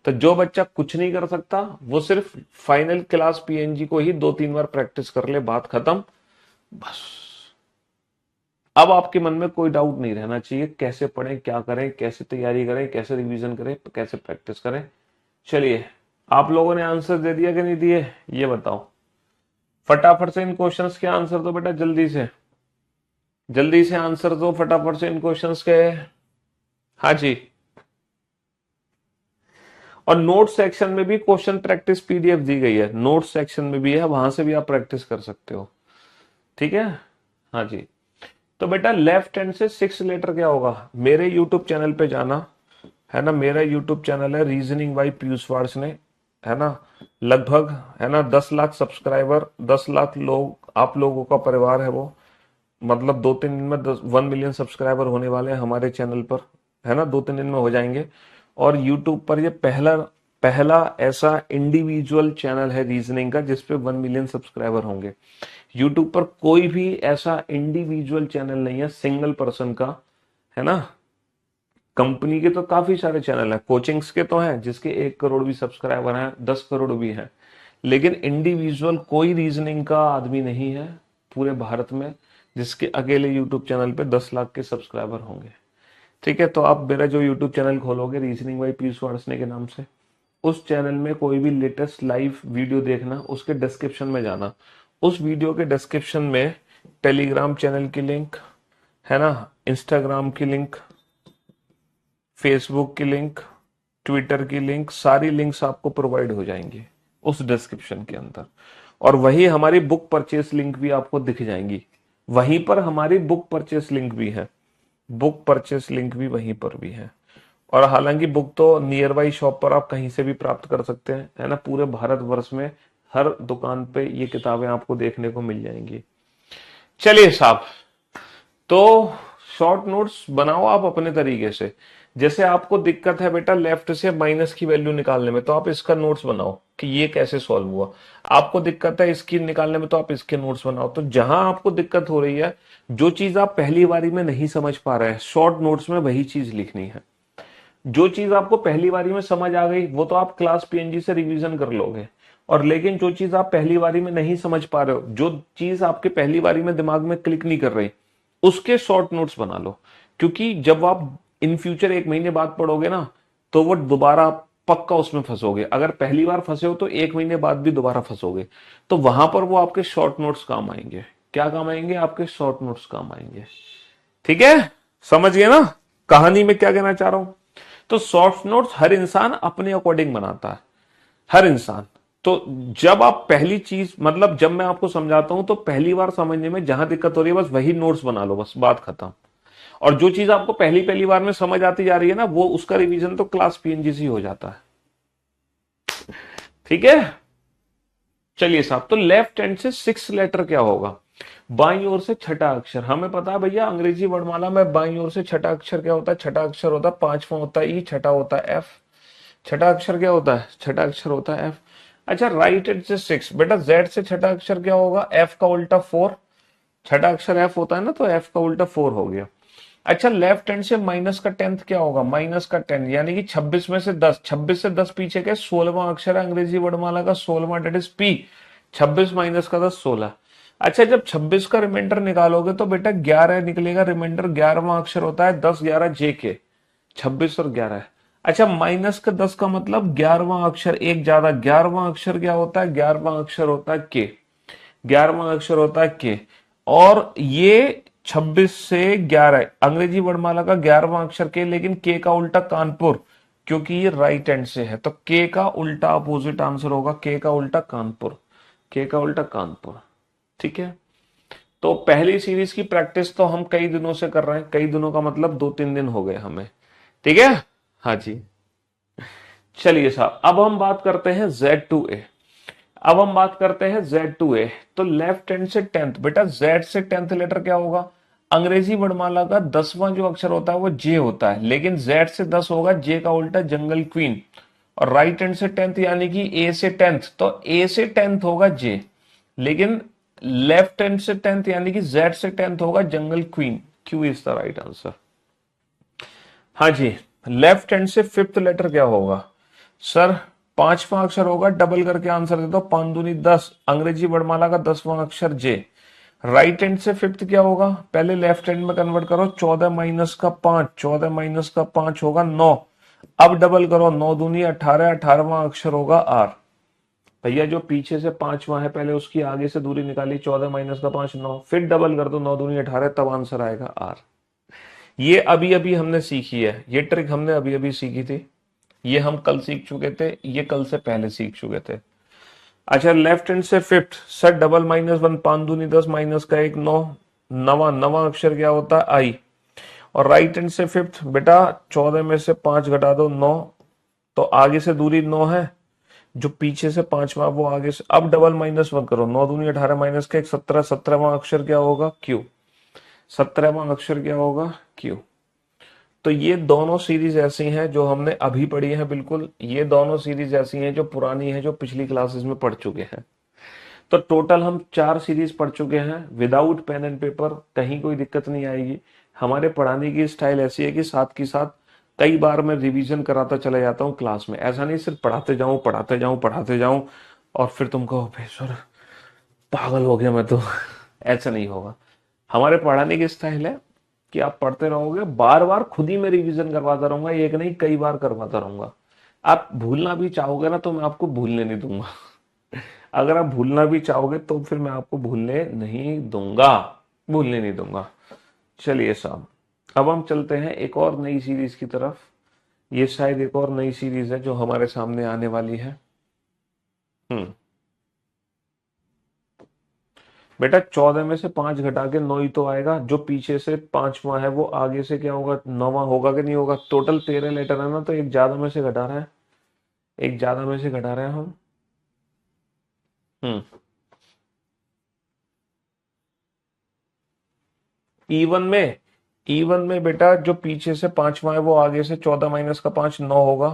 तो जो बच्चा कुछ नहीं कर सकता वो सिर्फ फाइनल क्लास पीएनजी को ही 2-3 बार प्रैक्टिस कर ले, बात खत्म। बस अब आपके मन में कोई डाउट नहीं रहना चाहिए, कैसे पढ़ें, क्या करें, कैसे तैयारी करें, कैसे रिवीजन करें, कैसे प्रैक्टिस करें। चलिए, आप लोगों ने आंसर दे दिया कि नहीं दिए, ये बताओ। फटाफट से इन क्वेश्चंस के आंसर दो बेटा, जल्दी से जल्दी से आंसर दो फटाफट से इन क्वेश्चंस के। हाँ जी। और नोट सेक्शन में भी क्वेश्चन प्रैक्टिस पीडीएफ दी गई है, नोट सेक्शन में भी है, वहां से भी आप प्रैक्टिस कर सकते हो। ठीक है। हाँ जी। तो बेटा लेफ्ट हैंड से 6 लेटर क्या होगा, मेरे यूट्यूब चैनल पे जाना है ना, मेरा यूट्यूब चैनल है रीजनिंग बाय पीयूष वार्ष्णेय, है ना, लगभग है ना 10 लाख सब्सक्राइबर, 10 लाख लोग आप लोगों का परिवार है वो, मतलब 2-3 दिन में 1 मिलियन सब्सक्राइबर होने वाले हैं हमारे चैनल पर, है ना, 2-3 दिन में हो जाएंगे। और यूट्यूब पर ये पहला पहला ऐसा इंडिविजुअल चैनल है रीजनिंग का जिसपे 1 मिलियन सब्सक्राइबर होंगे। यूट्यूब पर कोई भी ऐसा इंडिविजुअल चैनल नहीं है सिंगल पर्सन का, है ना। कंपनी के तो काफी सारे चैनल हैं, कोचिंग्स के तो हैं जिसके 1 करोड़ भी सब्सक्राइबर हैं, 10 करोड़ भी हैं, लेकिन इंडिविजुअल कोई रीजनिंग का आदमी नहीं है पूरे भारत में जिसके अकेले यूट्यूब चैनल पे 10 लाख के सब्सक्राइबर होंगे। ठीक है। तो आप मेरा जो यूट्यूब चैनल खोलोगे रीजनिंग बाय पीयूष वार्ष्णेय के नाम से, उस चैनल में कोई भी लेटेस्ट लाइव वीडियो देखना, उसके डिस्क्रिप्शन में जाना, उस वीडियो के डिस्क्रिप्शन में टेलीग्राम चैनल की लिंक, है ना, इंस्टाग्राम की लिंक, फेसबुक की लिंक, ट्विटर की लिंक, सारी लिंक्स आपको प्रोवाइड हो जाएंगी उस डिस्क्रिप्शन के अंदर। और वही हमारी बुक परचेस लिंक भी आपको दिख जाएंगी, वहीं पर हमारी बुक परचेस लिंक भी है, बुक परचेस लिंक भी वहीं पर भी है। और हालांकि बुक तो नियर बाई शॉप पर आप कहीं से भी प्राप्त कर सकते हैं, है ना, पूरे भारतवर्ष में हर दुकान पे ये किताबें आपको देखने को मिल जाएंगी। चलिए साहब, तो शॉर्ट नोट्स बनाओ आप अपने तरीके से। जैसे आपको दिक्कत है बेटा लेफ्ट से माइनस की वैल्यू निकालने में, तो आप इसका नोट्स बनाओ कि ये कैसे सॉल्व हुआ। आपको दिक्कत है इसकी निकालने में, तो आप इसके नोट्स बनाओ। तो जहां आपको दिक्कत हो रही है, जो चीज आप पहली बारी में नहीं समझ पा रहे हैं, शॉर्ट नोट्स में वही चीज लिखनी है। जो चीज आपको पहली बारी में समझ आ गई वो तो आप क्लास पीएनजी से रिवीजन कर लोगे, और लेकिन जो चीज आप पहली बारी में नहीं समझ पा रहे हो, जो चीज आपके पहली बारी में दिमाग में क्लिक नहीं कर रही, उसके शॉर्ट नोट्स बना लो। क्योंकि जब आप इन फ्यूचर 1 महीने बाद पढ़ोगे ना, तो वो दोबारा पक्का उसमें फंसोगे। अगर पहली बार फंसे हो तो 1 महीने बाद भी दोबारा फंसोगे। तो वहां पर वो आपके शॉर्ट नोट्स काम आएंगे। क्या काम आएंगे? आपके शॉर्ट नोट्स काम आएंगे। ठीक है, समझ गए ना कहानी में क्या कहना चाह रहा हूं। तो शॉर्ट नोट्स हर इंसान अपने अकॉर्डिंग बनाता है, हर इंसान। तो जब आप पहली चीज, मतलब जब मैं आपको समझाता हूं तो पहली बार समझने में जहां दिक्कत हो रही है बस वही नोट्स बना लो, बस बात खत्म। और जो चीज आपको पहली पहली बार में समझ आती जा रही है ना, वो उसका रिवीजन तो क्लास पीएनजी से ही हो जाता है। ठीक है। चलिए साहब, तो लेफ्ट हैंड से 6 लेटर क्या होगा? बाईं ओर से छठा अक्षर। हमें पता है भैया अंग्रेजी वर्णमाला में बाईं ओर से छठा अक्षर क्या होता है? छठा अक्षर होता है, 5वां होता है ई, छठा होता है एफ। छठा अक्षर क्या होता है? छठा अक्षर होता है एफ। अच्छा, राइट हैंड से 6, बेटा जेड से छठा अक्षर क्या होगा? एफ का उल्टा 4। छठा अक्षर एफ होता है ना, तो एफ का उल्टा 4 हो गया। अच्छा, लेफ्ट हैंड से माइनस का 10th क्या होगा? माइनस का 10 यानी कि 26 में से 10, 26 से 10 पीछे के 16वां अक्षर है अंग्रेजी वर्णमाला का, 16वां, डेट इज पी। 26 माइनस का 10, 16। अच्छा, जब 26 का रिमाइंडर निकालोगे तो बेटा 11 निकलेगा रिमाइंडर, 11वां अक्षर होता है 10, 11 जे के, 26 और 11 है। अच्छा, माइनस का 10 का मतलब 11वां अक्षर एक ज्यादा, 11वां अक्षर क्या होता है? 11वां अक्षर होता है के, 11वां अक्षर होता है के। और ये 26 से 11 अंग्रेजी वर्णमाला का 11वां अक्षर के, लेकिन के का उल्टा कानपुर, क्योंकि ये राइट हैंड से है, तो के का उल्टा अपोजिट आंसर होगा, के का उल्टा कानपुर, के का उल्टा कानपुर। ठीक है। तो पहली सीरीज की प्रैक्टिस तो हम कई दिनों से कर रहे हैं, कई दिनों का मतलब 2-3 दिन हो गए हमें। ठीक है। हाँ जी। चलिए साहब, अब हम बात करते हैं Z2A। अब हम बात करते हैं Z2A। तो लेफ्ट हैंड से 10th, बेटा Z से 10th लेटर क्या होगा? अंग्रेजी वर्णमाला का 10वां जो अक्षर होता है वो J होता है, लेकिन Z से 10 होगा, J का उल्टा जंगल क्वीन। और राइट हैंड से 10th यानी कि A से 10th, तो A से 10th होगा J, लेकिन लेफ्ट हैंड से 10th यानी कि Z से 10th होगा jungle queen. Q is the right answer. हाँ जी। लेफ्ट हैंड से 5th लेटर क्या होगा? सर पांचवा अक्षर होगा, डबल करके आंसर दे दो, 5 दूनी 10, अंग्रेजी वर्णमाला का 10वां अक्षर जे। राइट हैंड से फिफ्थ क्या होगा, पहले लेफ्ट हैंड में कन्वर्ट करो, 14 माइनस का 5, 14 माइनस का 5 होगा 9। अब डबल करो, 9 दूनी 18, 18वां अक्षर होगा आर। भैया जो पीछे से पांचवा है पहले उसकी आगे से दूरी निकाली, 14 माइनस का 5 9, फिर डबल कर दो, 9 दूनी 18, तब आंसर आएगा आर। ये अभी अभी हमने सीखी है, ये ट्रिक हमने अभी अभी सीखी थी, ये हम कल सीख चुके थे, ये कल से पहले सीख चुके थे। अच्छा लेफ्ट हैंड से फिफ्थ, सर डबल माइनस 1, 5 दूनी 10, माइनस का 1 9, नवा नवा अक्षर क्या होता है आई। और राइट हैंड से फिफ्थ, बेटा 14 में से 5 घटा दो 9, तो आगे से दूरी 9 है, जो पीछे से पांचवा वो आगे से। अब डबल माइनस मत करो, 9 दूनी 18, माइनस का 1 17, 17वां अक्षर क्या होगा क्यू, 17वां अक्षर क्या होगा क्यू। तो ये दोनों सीरीज ऐसी हैं जो हमने अभी पढ़ी हैं, बिल्कुल ये दोनों सीरीज ऐसी हैं जो पुरानी हैं, जो पिछली क्लासेस में पढ़ चुके हैं। तो टोटल हम 4 सीरीज पढ़ चुके हैं विदाउट पेन एंड पेपर, कहीं कोई दिक्कत नहीं आएगी। हमारे पढ़ाने की स्टाइल ऐसी है कि साथ की साथ कई बार मैं रिवीजन कराता चला जाता हूँ क्लास में, ऐसा नहीं सिर्फ पढ़ाते जाऊं पढ़ाते जाऊं पढ़ाते जाऊं और फिर तुम कहो भाई सर पागल हो गया मैं तो ऐसा नहीं होगा। हमारे पढ़ाने की स्टाइल है कि आप पढ़ते रहोगे, बार बार खुद ही मैं रिवीजन करवाता रहूंगा, एक नहीं कई बार करवाता रहूंगा। आप भूलना भी चाहोगे ना तो मैं आपको भूलने नहीं दूंगा अगर आप भूलना भी चाहोगे तो फिर मैं आपको भूलने नहीं दूंगा, भूलने नहीं दूंगा। चलिए साहब, अब हम चलते हैं एक और नई सीरीज की तरफ। ये शायद एक और नई सीरीज है जो हमारे सामने आने वाली है। हम्म बेटा 14 में से 5 घटा के 9 ही तो आएगा, जो पीछे से पांचवा है वो आगे से क्या होगा 9वां होगा कि नहीं होगा। टोटल 13 लेटर है ना, तो एक ज्यादा में से घटा रहे हैं, एक ज्यादा में से घटा रहे हैं हम। हम्म इवन में, इवन में बेटा जो पीछे से पांचवा है वो आगे से 14 माइनस का 5 9 होगा,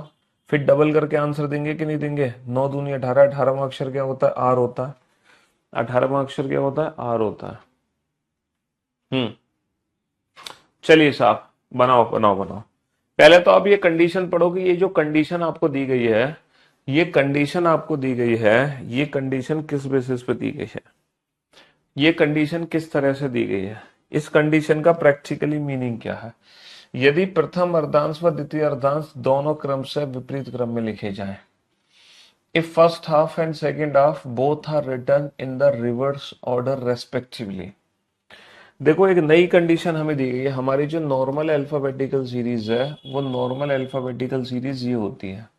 फिर डबल करके आंसर देंगे कि नहीं देंगे। 9 दूनी 18, 18वां अक्षर क्या होता है आर होता है, 18वां अक्षर क्या होता है आर होता है। हम्म चलिए साहब, बनाओ बनाओ बनाओ। पहले तो आप ये कंडीशन पढ़ो कि ये जो कंडीशन आपको दी गई है, ये कंडीशन आपको दी गई है, ये कंडीशन किस बेसिस पे दी गई है, ये कंडीशन किस तरह से दी गई है, इस कंडीशन का प्रैक्टिकली मीनिंग क्या है। यदि प्रथम अर्धांश व द्वितीय अर्धांश दोनों क्रम से विपरीत क्रम में लिखे जाएं, if first half and second half both are written in the reverse order respectively. देखो एक नई कंडीशन हमें दी गई है, हमारी जो नॉर्मल अल्फाबेटिकल सीरीज है वो नॉर्मल अल्फाबेटिकल सीरीज ये होती है।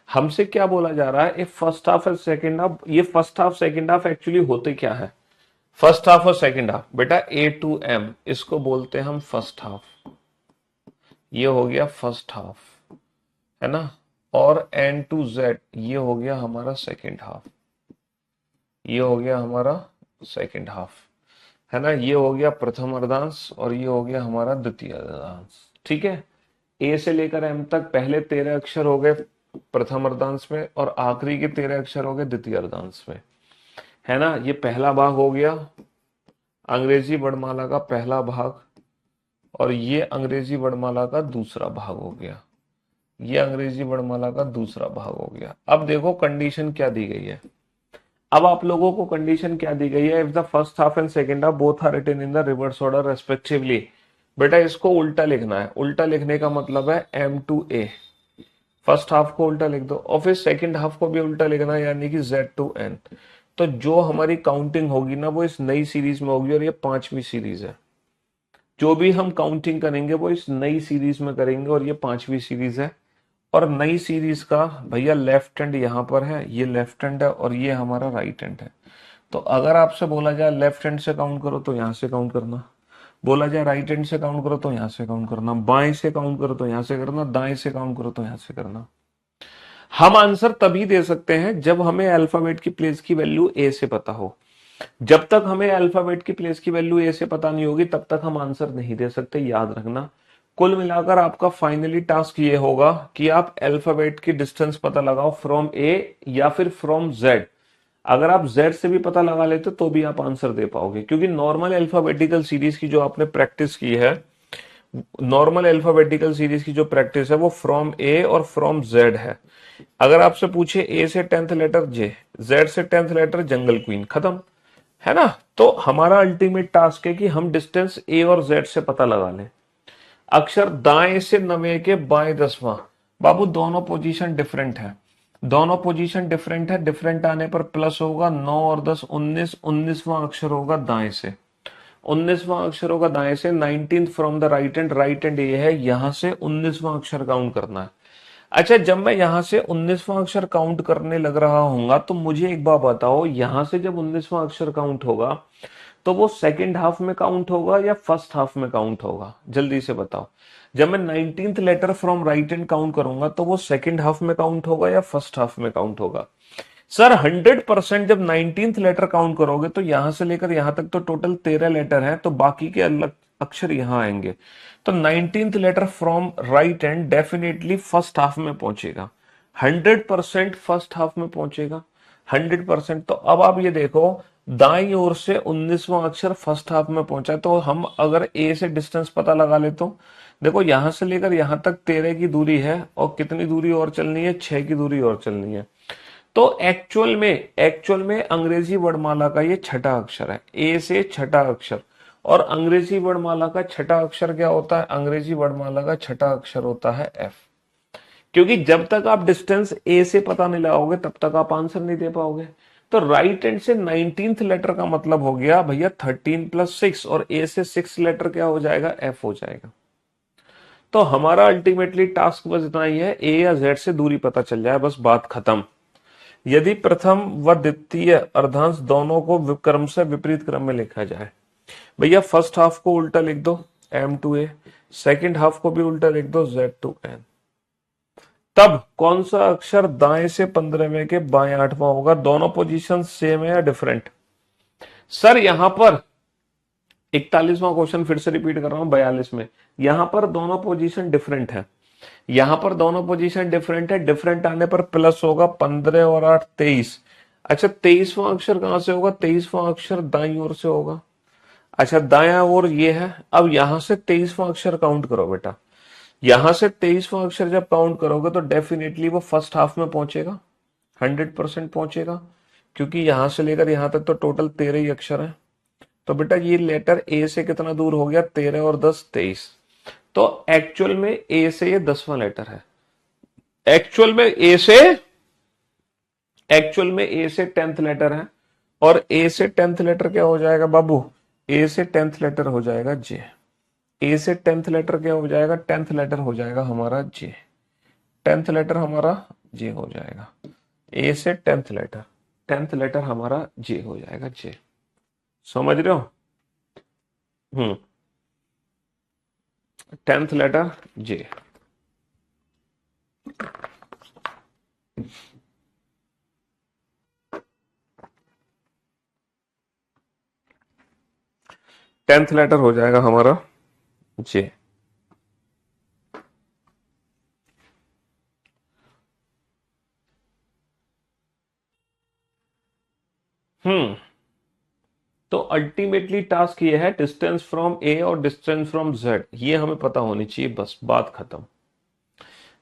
हमसे क्या बोला जा रहा है, if first half and second half, ये first half second half actually होते क्या है, फर्स्ट हाफ और सेकेंड हाफ बेटा ए टू एम इसको बोलते हैं हम फर्स्ट हाफ, ये हो गया फर्स्ट हाफ है ना, और एन टू जेड ये हो गया हमारा सेकेंड हाफ, ये हो गया हमारा सेकेंड हाफ है ना, ये हो गया प्रथम अर्धांश और ये हो गया हमारा द्वितीय अर्धांश। ठीक है, ए से लेकर एम तक पहले 13 अक्षर हो गए प्रथम अर्धांश में और आखिरी के 13 अक्षर हो गए द्वितीय अर्धांश में, है ना। ये पहला भाग हो गया अंग्रेजी वर्णमाला का पहला भाग, और ये अंग्रेजी वर्णमाला का दूसरा भाग हो गया, ये अंग्रेजी वर्णमाला का दूसरा भाग हो गया। अब देखो कंडीशन क्या दी गई है, अब आप लोगों को कंडीशन क्या दी गई है, if the first half and second half both are written in the reverse order respectively. बेटा इसको उल्टा लिखना है, उल्टा लिखने का मतलब है M to A, first half को उल्टा लिख दो और फिर सेकेंड हाफ को भी उल्टा लिखना है, यानी कि जेड टू एन। तो जो हमारी काउंटिंग होगी ना वो इस नई सीरीज में होगी, और ये 5वीं सीरीज है। जो भी हम काउंटिंग करेंगे वो इस नई सीरीज में करेंगे, और ये 5वीं सीरीज है। और नई सीरीज का भैया लेफ्ट हैंड यहाँ पर है, ये लेफ्ट हैंड है और ये हमारा राइट हैंड है। तो अगर आपसे बोला जाए लेफ्ट हैंड से काउंट करो तो यहाँ से काउंट करना, बोला जाए राइट हैंड से काउंट करो तो यहाँ से काउंट करना, बाएं से काउंट करो तो यहाँ से करना, दाएं से काउंट करो तो यहाँ से करना। हम आंसर तभी दे सकते हैं जब हमें अल्फाबेट की प्लेस की वैल्यू ए से पता हो। जब तक हमें अल्फाबेट की प्लेस की वैल्यू ए से पता नहीं होगी तब तक हम आंसर नहीं दे सकते, याद रखना। कुल मिलाकर आपका फाइनली टास्क ये होगा कि आप अल्फाबेट की डिस्टेंस पता लगाओ फ्रॉम ए या फिर फ्रॉम जेड। अगर आप जेड से भी पता लगा लेते तो भी आप आंसर दे पाओगे, क्योंकि नॉर्मल अल्फाबेटिकल सीरीज की जो आपने प्रैक्टिस की है नॉर्मल अल्फाबेटिकल सीरीज की जो प्रैक्टिस है वो फ्रॉम ए और फ्रॉम जेड है। अगर आपसे पूछे ए से 10th लेटर जे, जेड से 10th लेटर जंगल क्वीन, खत्म, है ना। तो हमारा अल्टीमेट टास्क है कि हम डिस्टेंस ए और जेड से पता लगा लें। अक्षर दाएं से 9वें के बाएं 10वां, बाबू दोनों पोजीशन डिफरेंट है, दोनों पोजीशन डिफरेंट है, डिफरेंट आने पर प्लस होगा, 9 और 10 19, 19वां अक्षर होगा दाएं से, 19वां अक्षर होगा दाएं से, 19th from the right hand, right hand ये है, यहां से 19वां अक्षर काउंट करना है। अच्छा, जब मैं यहां से 19वां अक्षर काउंट करने लग रहा हूंगा तो मुझे एक बात बताओ, यहां से जब 19वां अक्षर काउंट होगा तो वो सेकंड हाफ में काउंट होगा या फर्स्ट हाफ में काउंट होगा, जल्दी से बताओ। जब मैं 19th letter from right hand count करूंगा तो वो सेकंड हाफ में काउंट होगा या फर्स्ट हाफ में काउंट होगा। सर 100% जब 19th लेटर काउंट करोगे तो यहां से लेकर यहां तक तो टोटल 13 लेटर हैं, तो बाकी के अलग अक्षर यहां आएंगे। तो 19th letter from right hand definitely first half में पहुंचेगा, 100% फर्स्ट हाफ में पहुंचेगा, 100%। तो अब आप ये देखो, दाईं ओर से 19वां अक्षर फर्स्ट हाफ में पहुंचा, तो हम अगर ए से डिस्टेंस पता लगा ले तो देखो यहां से लेकर यहां तक 13 की दूरी है और कितनी दूरी और चलनी है, 6 की दूरी और चलनी है। तो एक्चुअल में अंग्रेजी वर्णमाला का ये छठा अक्षर है, ए से छठा अक्षर। और अंग्रेजी वर्णमाला का छठा अक्षर क्या होता है, अंग्रेजी वर्णमाला का छठा अक्षर होता है एफ। क्योंकि जब तक आप डिस्टेंस ए से पता नहीं लगाओगे तब तक आप आंसर नहीं दे पाओगे। तो राइट हैंड से 19th लेटर का मतलब हो गया भैया 13 + 6, और ए से 6 लेटर क्या हो जाएगा, एफ हो जाएगा। तो हमारा अल्टीमेटली टास्क बस इतना ही है, ए या जेड से दूरी पता चल जाए, बस बात खत्म। यदि प्रथम व द्वितीय अर्धांश दोनों को क्रम से विपरीत क्रम में लिखा जाए, भैया फर्स्ट हाफ को उल्टा लिख दो m to a, second half को भी उल्टा लिख दो z टू n। तब कौन सा अक्षर दाएं से 15वें के बाएं 8वां होगा, दोनों पोजीशन सेम है या डिफरेंट। सर यहां पर 41वां क्वेश्चन फिर से रिपीट कर रहा हूं, 42 में यहां पर दोनों पोजीशन डिफरेंट है, यहां पर दोनों पोजीशन डिफरेंट है, डिफरेंट आने पर प्लस होगा, 15 और 8 23। अच्छा 23वां अक्षर कहां से होगा, 23वां अक्षर दाईं ओर से होगा। अच्छा दाया ओर ये है, अब यहां से 23वां अक्षर काउंट करो बेटा, यहां से 23वां अक्षर जब काउंट करोगे तो डेफिनेटली वो फर्स्ट हाफ में पहुंचेगा, 100% पहुंचेगा, क्योंकि यहां से लेकर यहां तक तो टोटल 13 ही अक्षर है। तो बेटा ये लेटर ए से कितना दूर हो गया, 13 और 10 23। तो एक्चुअल में ए से ये 10वां लेटर है, एक्चुअल में ए से एक्चुअल में ए से 10th लेटर है, और ए से 10th लेटर क्या हो जाएगा बाबू, ए से 10th लेटर हो जाएगा जे। ए से 10th लेटर क्या हो जाएगा, 10th लेटर हो जाएगा हमारा जे, 10th लेटर हमारा जे हो जाएगा। ए से 10th लेटर, 10th लेटर हमारा जे हो जाएगा, जे। समझ रहे हो। 10th लेटर जे। 10th लेटर हो जाएगा हमारा जे। हम्म तो अल्टीमेटली टास्क ये है, डिस्टेंस फ्रॉम ए और डिस्टेंस फ्रॉम जेड, ये हमें पता होनी चाहिए, बस बात खत्म।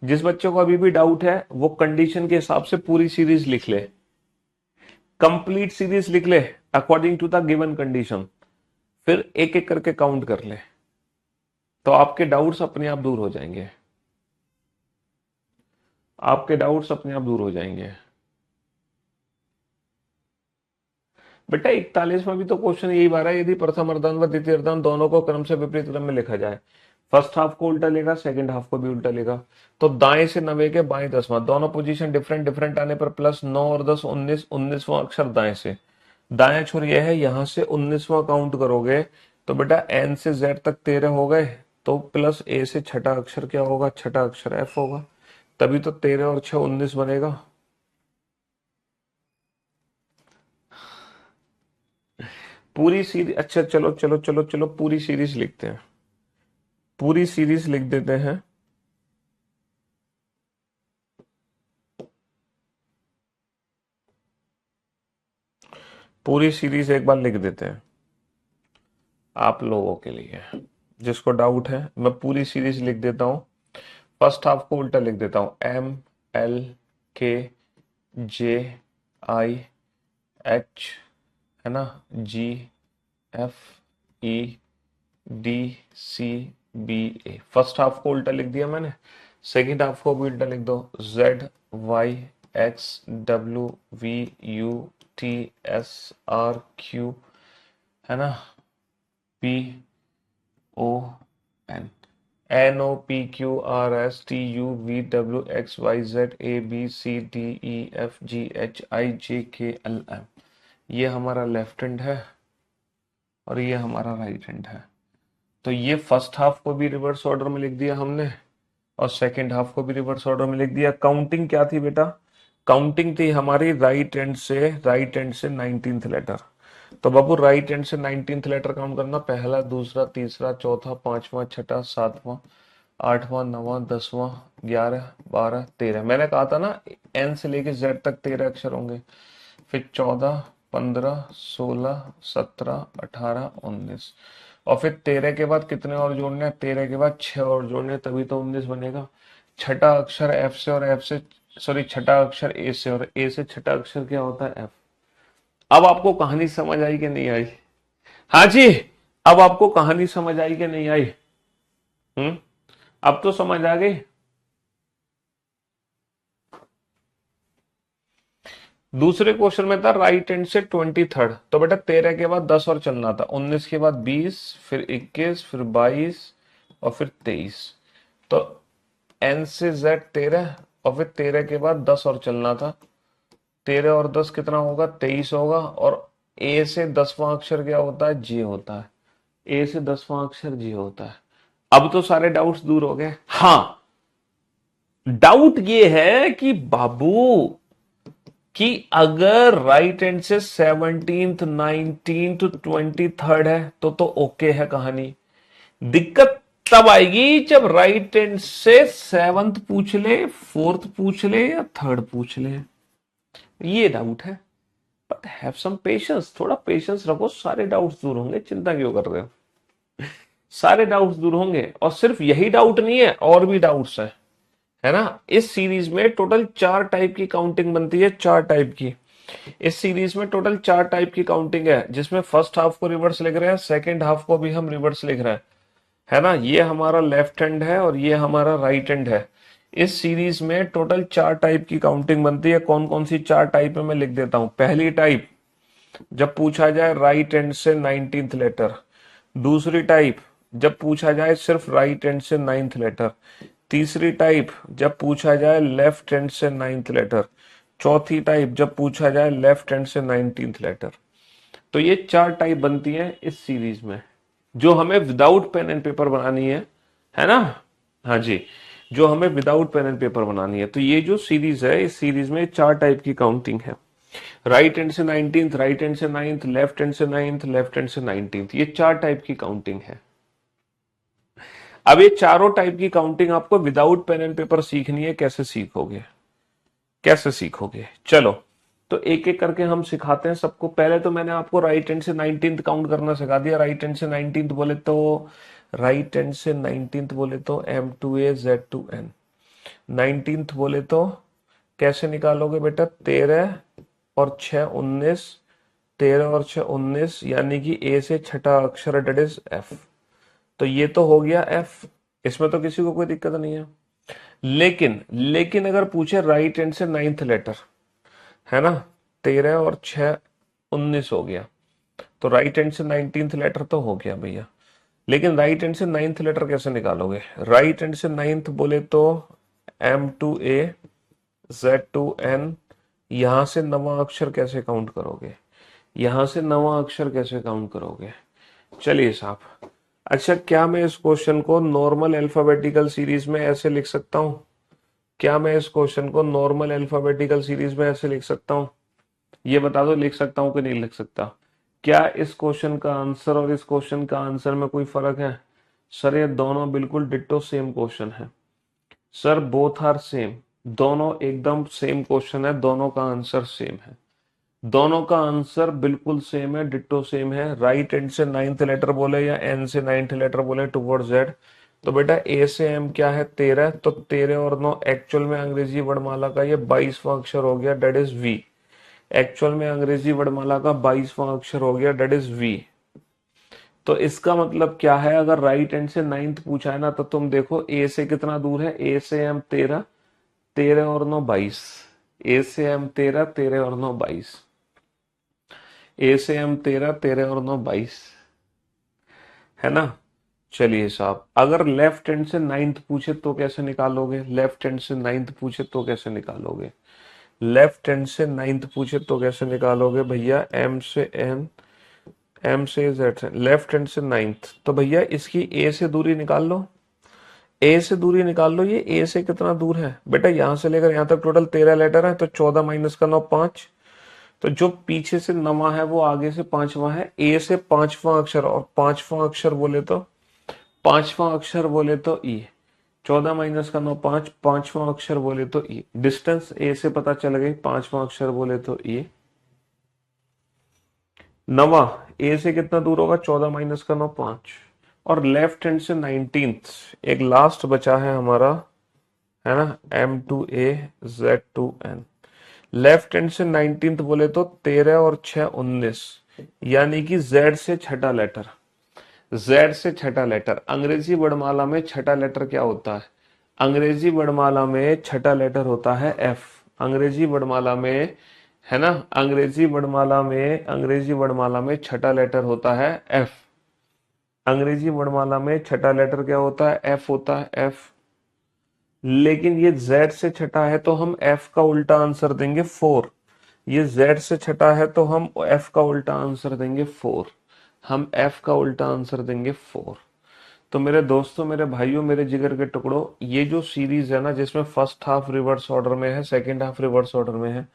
जिस बच्चों को अभी भी डाउट है वो कंडीशन के हिसाब से पूरी सीरीज लिख ले, कंप्लीट सीरीज लिख ले according to the given condition, फिर एक एक करके काउंट कर ले, तो आपके डाउट्स अपने आप दूर हो जाएंगे, आपके डाउट्स अपने आप दूर हो जाएंगे। बेटा 41 में भी तो क्वेश्चन यही बार है, यदि प्रथम अर्धांत व द्वितीय अर्धांत दोनों को क्रम से विपरीत क्रम में लिखा जाए, फर्स्ट हाफ को उल्टा लेगा, सेकंड हाफ को भी उल्टा लेगा। तो दाएं से 9 के बाएं 10वां, दोनों पोजीशन डिफरेंट डिफरेंट आने पर प्लस 9 और 10 19, 19वां अक्षर दाएं से, दाएं छोर यह है, यहां से 19वां काउंट करोगे तो बेटा एन से जेड तक 13 हो गए, तो प्लस ए से छठा अक्षर क्या होगा, छठा अक्षर एफ होगा, तभी तो 13 और 6 19 बनेगा। पूरी सीरीज, अच्छा चलो चलो चलो चलो पूरी सीरीज लिखते हैं, पूरी सीरीज लिख देते हैं। पूरी सीरीज एक बार लिख देते हैं आप लोगों के लिए। जिसको डाउट है मैं पूरी सीरीज लिख देता हूँ। फर्स्ट हाफ को उल्टा लिख देता हूँ, MLKJIH, है ना, GFEDCBA। फर्स्ट हाफ को उल्टा लिख दिया मैंने, सेकेंड हाफ को भी उल्टा लिख दो, ZYXWVUTSRQ, है ना, PON, NOPQRSTUVWXYZABCDEFGHIJKLM। ये हमारा लेफ्ट हैंड है और ये हमारा राइट हैंड है। तो ये फर्स्ट हाफ को भी रिवर्स ऑर्डर में लिख दिया हमने और सेकेंड हाफ को भी रिवर्स ऑर्डर में लिख दिया। काउंटिंग क्या थी बेटा? काउंटिंग थी हमारी राइट हैंड से 19th लेटर। तो बाबू राइट हैंड से 19th लेटर काउंट करना, पहला, दूसरा, तीसरा, चौथा, पांचवा, छठा, सातवां, आठवां, नवां, 10वां, 11, 12, 13। मैंने कहा था ना एन से लेके जेड तक 13 अक्षर होंगे। फिर 14, 15, 16, 17, 18, 19, और फिर 13 के बाद कितने और जोड़ने हैं? 13 के बाद 6 और जोड़ने, तभी तो 19 बनेगा। छठा अक्षर एफ से, और एफ से, सॉरी, छठा अक्षर ए से, और ए से छठा अक्षर क्या होता है? एफ। अब आपको कहानी समझ आई कि नहीं आई? हाँ जी, अब आपको कहानी समझ आई कि नहीं आई? अब तो समझ आ गई। दूसरे क्वेश्चन में था राइट हैंड से 23rd, तो बेटा 13 के बाद 10 और चलना था, 19 के बाद 20, फिर 21, फिर 22 और फिर 23। तो एन से जेड 13 और फिर 13 के बाद 10 और चलना था। 13 और 10 कितना होगा? 23 होगा। और ए से 10वां अक्षर क्या होता है? जे होता है। ए से 10वां अक्षर जे होता है। अब तो सारे डाउट्स दूर हो गए। हाँ, डाउट ये है कि बाबू कि अगर राइट हैंड से 17th, 19th, 23rd है तो ओके है कहानी। दिक्कत तब आएगी जब राइट हैंड से 7th पूछ ले, 4th पूछ ले या 3rd पूछ ले। ये डाउट है। बट हैव सम पेशेंस, थोड़ा पेशेंस रखो, सारे डाउट्स दूर होंगे, चिंता क्यों कर रहे हो? सारे डाउट्स दूर होंगे। और सिर्फ यही डाउट नहीं है, और भी डाउट्स है ना। इस सीरीज में टोटल 4 टाइप की काउंटिंग बनती है, 4 टाइप की। इस सीरीज में टोटल 4 टाइप की काउंटिंग है, जिसमें फर्स्ट हाफ को रिवर्स लिख रहे हैं, सेकेंड हाफ को भी हम रिवर्स लिख रहे हैं, है ना। ये हमारा लेफ्ट हैंड है और ये हमारा राइट हैंड है। इस सीरीज में टोटल 4 टाइप की काउंटिंग बनती है। कौन कौन सी 4 टाइप है मैं लिख देता हूं। पहली टाइप, जब पूछा जाए राइट हैंड से 19th लेटर। दूसरी टाइप, जब पूछा जाए सिर्फ राइट हैंड से 9th लेटर। तीसरी टाइप, जब पूछा जाए लेफ्ट हैंड से 9th लेटर। चौथी टाइप, जब पूछा जाए लेफ्ट हैंड से 19th लेटर। तो ये 4 टाइप बनती हैं इस सीरीज में, जो हमें विदाउट पेन एंड पेपर बनानी है ना। हाँ जी, जो हमें विदाउट पेन एंड पेपर बनानी है। तो ये जो सीरीज है, इस सीरीज में 4 टाइप की काउंटिंग है। राइट हैंड से 19th, राइट हैंड से 9th, लेफ्ट हैंड से 9th, लेफ्ट हैंड से 19th, ये 4 टाइप की काउंटिंग है। अब ये चारों टाइप की काउंटिंग आपको विदाउट पेन एंड पेपर सीखनी है। कैसे सीखोगे? कैसे सीखोगे? चलो, तो एक एक करके हम सिखाते हैं सबको। पहले तो मैंने आपको राइट हैंड से 19th काउंट करना सिखा दिया। राइट हैंड से 19th बोले तो, राइट हैंड से 19th बोले तो M2A Z2N। 19th बोले तो कैसे निकालोगे बेटा? 13 और 6 19, 13 और 6 19, यानी कि ए से छठा अक्षर डेट इज एफ। तो ये तो हो गया एफ, इसमें तो किसी को कोई दिक्कत नहीं है। लेकिन लेकिन अगर पूछे राइट हैंड से 9th लेटर, है ना, 13 और 6 19 हो गया, तो राइट हैंड से 19th लेटर तो हो गया भैया। लेकिन राइट हैंड से 9th लेटर कैसे निकालोगे? राइट हैंड से 9th बोले तो M2A Z2N। यहां से नवा अक्षर कैसे काउंट करोगे? यहां से नवा अक्षर कैसे काउंट करोगे? चलिए साहब। अच्छा, क्या मैं इस क्वेश्चन को नॉर्मल अल्फाबेटिकल सीरीज में ऐसे लिख सकता हूं? क्या मैं इस क्वेश्चन को नॉर्मल अल्फाबेटिकल सीरीज में ऐसे लिख सकता हूं? ये बता दो, लिख सकता हूं कि नहीं लिख सकता? क्या इस क्वेश्चन का आंसर और इस क्वेश्चन का आंसर में कोई फर्क है? सर ये दोनों बिल्कुल डिट्टो सेम क्वेश्चन है। सर बोथ आर सेम, दोनों एकदम सेम क्वेश्चन है, दोनों का आंसर सेम है। दोनों का आंसर बिल्कुल सेम है, डिट्टो सेम है। राइट एंड से नाइन्थ लेटर बोले या एन से नाइन्थ लेटर बोले टुवर्ड जेड। तो बेटा ए से एम क्या है 13, तो 13 और 9 एक्चुअल में अंग्रेजी वर्णमाला का ये 22वां अक्षर हो गया, डेट इज वी। एक्चुअल में अंग्रेजी वर्णमाला का 22वां अक्षर हो गया, डेट इज वी। तो इसका मतलब क्या है, अगर राइट एंड से नाइन्थ पूछा है ना, तो तुम देखो ए से कितना दूर है, ए से एम 13, 13 और 9 22। ए से एम 13, 13 और 9 22। ए से एम 13, 13 और 9 22, है ना। चलिए साहब, अगर लेफ्ट हैंड से नाइन्थ पूछे तो कैसे निकालोगे, लेफ्ट हैंड से नाइन्थ पूछे तो कैसे निकालोगे, लेफ्ट हैंड से नाइन्थ पूछे तो कैसे निकालोगे भैया, एम से एन, एम से जेड से, लेफ्ट हैंड से नाइन्थ, तो भैया इसकी ए से दूरी निकाल लो, ए से दूरी निकाल लो। ये ए से कितना दूर है बेटा, यहां से लेकर यहां तक टोटल 13 लेटर है, तो 14 माइनस का 9 5। तो जो पीछे से नवा है वो आगे से पांचवा है। ए से पांचवा अक्षर, और पांचवा अक्षर बोले तो, पांचवा अक्षर बोले तो ई। 14 माइनस का 9 5, पांचवा अक्षर बोले तो ई। डिस्टेंस ए से पता चल गई, पांचवा अक्षर बोले तो ई। नवा ए से कितना दूर होगा, 14 माइनस का 9 5। और लेफ्ट हैंड से 19th, एक लास्ट बचा है हमारा, है ना, M to A Z to N. Left hand से 19th बोले तो 13 और 6 19, यानी कि जेड से छठा लेटर। जेड से छठा लेटर, अंग्रेजी वर्णमाला में छठा लेटर क्या होता है, अंग्रेजी वर्णमाला में छठा लेटर होता है एफ। अंग्रेजी वर्णमाला में, है ना, अंग्रेजी वर्णमाला में, अंग्रेजी वर्णमाला में छठा लेटर होता है एफ। अंग्रेजी वर्णमाला में छठा लेटर क्या होता है, एफ होता है, एफ। लेकिन ये Z से छठा है तो हम F का उल्टा आंसर देंगे 4। ये Z से छठा है तो हम F का उल्टा आंसर देंगे 4। हम F का उल्टा आंसर देंगे 4। तो मेरे दोस्तों, मेरे भाइयों, मेरे जिगर के टुकड़ों, ये जो सीरीज है ना, जिसमें फर्स्ट हाफ रिवर्स ऑर्डर में है, सेकंड हाफ रिवर्स ऑर्डर में है,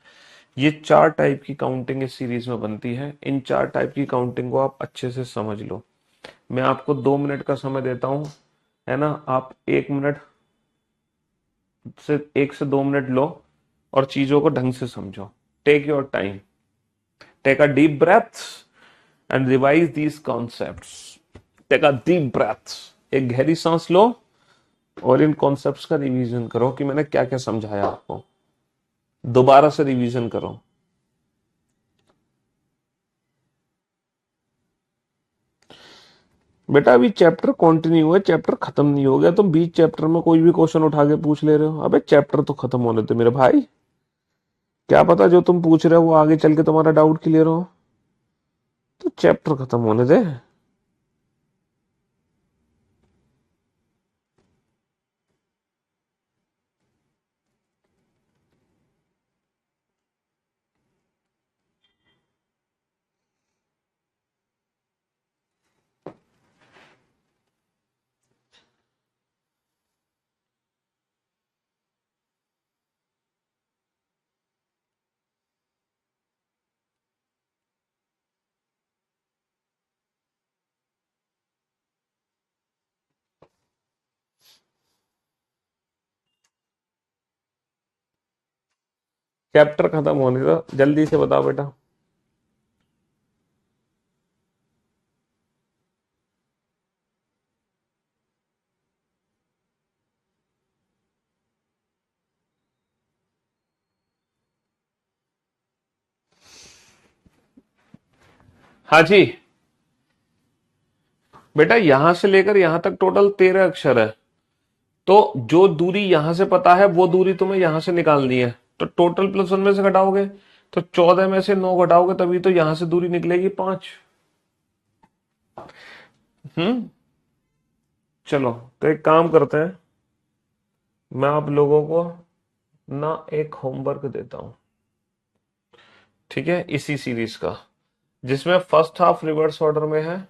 ये 4 टाइप की काउंटिंग इस सीरीज में बनती है। इन 4 टाइप की काउंटिंग को आप अच्छे से समझ लो। मैं आपको 2 मिनट का समय देता हूं, है ना, आप 1 मिनट से 1 से 2 मिनट लो और चीजों को ढंग से समझो। Take your time, take a deep breath and revise these concepts. Take a deep breath, एक गहरी सांस लो और इन कॉन्सेप्ट्स का रिवीजन करो कि मैंने क्या क्या समझाया आपको। दोबारा से रिवीजन करो। बेटा अभी चैप्टर कंटिन्यू है, चैप्टर खत्म नहीं हो गया। तुम बीच चैप्टर में कोई भी क्वेश्चन उठा के पूछ ले रहे हो। अबे चैप्टर तो खत्म होने दो मेरे भाई। क्या पता जो तुम पूछ रहे हो वो आगे चल के तुम्हारा डाउट क्लियर हो, तो चैप्टर खत्म होने दे। चैप्टर खत्म होने दो, जल्दी से बताओ बेटा। हाँ जी बेटा, यहां से लेकर यहां तक टोटल 13 अक्षर है। तो जो दूरी यहां से पता है वो दूरी तुम्हें यहां से निकालनी है। तो टोटल प्लस 1 में से घटाओगे तो 14 में से 9 घटाओगे, तभी तो यहां से दूरी निकलेगी 5। हम्म। चलो, तो एक काम करते हैं, मैं आप लोगों को ना एक होमवर्क देता हूं, ठीक है, इसी सीरीज का, जिसमें फर्स्ट हाफ रिवर्स ऑर्डर में है,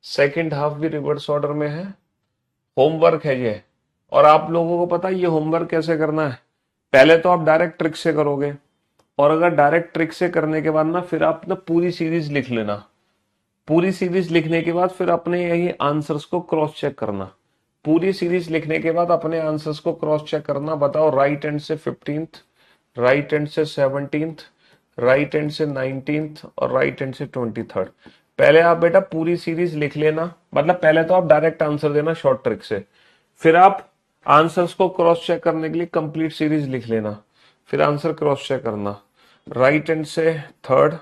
सेकंड हाफ भी रिवर्स ऑर्डर में है। होमवर्क है ये। और आप लोगों को पता है ये होमवर्क कैसे करना है। पहले तो आप डायरेक्ट ट्रिक से करोगे, और अगर डायरेक्ट ट्रिक से करने के बाद ना, फिर आप ना पूरी सीरीज लिख लेना। पूरी सीरीज लिखने के बाद फिर अपने यही आंसर्स को क्रॉस चेक करना। पूरी सीरीज लिखने के बाद अपने आंसर्स को क्रॉस चेक करना। बताओ, राइट हैंड से 15th, राइट हैंड से 17th, राइट हैंड से 19th और राइट हैंड से 23rd। पहले आप बेटा पूरी सीरीज लिख लेना, मतलब पहले तो आप डायरेक्ट आंसर देना शॉर्ट ट्रिक से, फिर आप आंसर्स को क्रॉस चेक करने के लिए कंप्लीट सीरीज लिख लेना, फिर आंसर क्रॉस चेक करना। राइट हैंड से 3rd,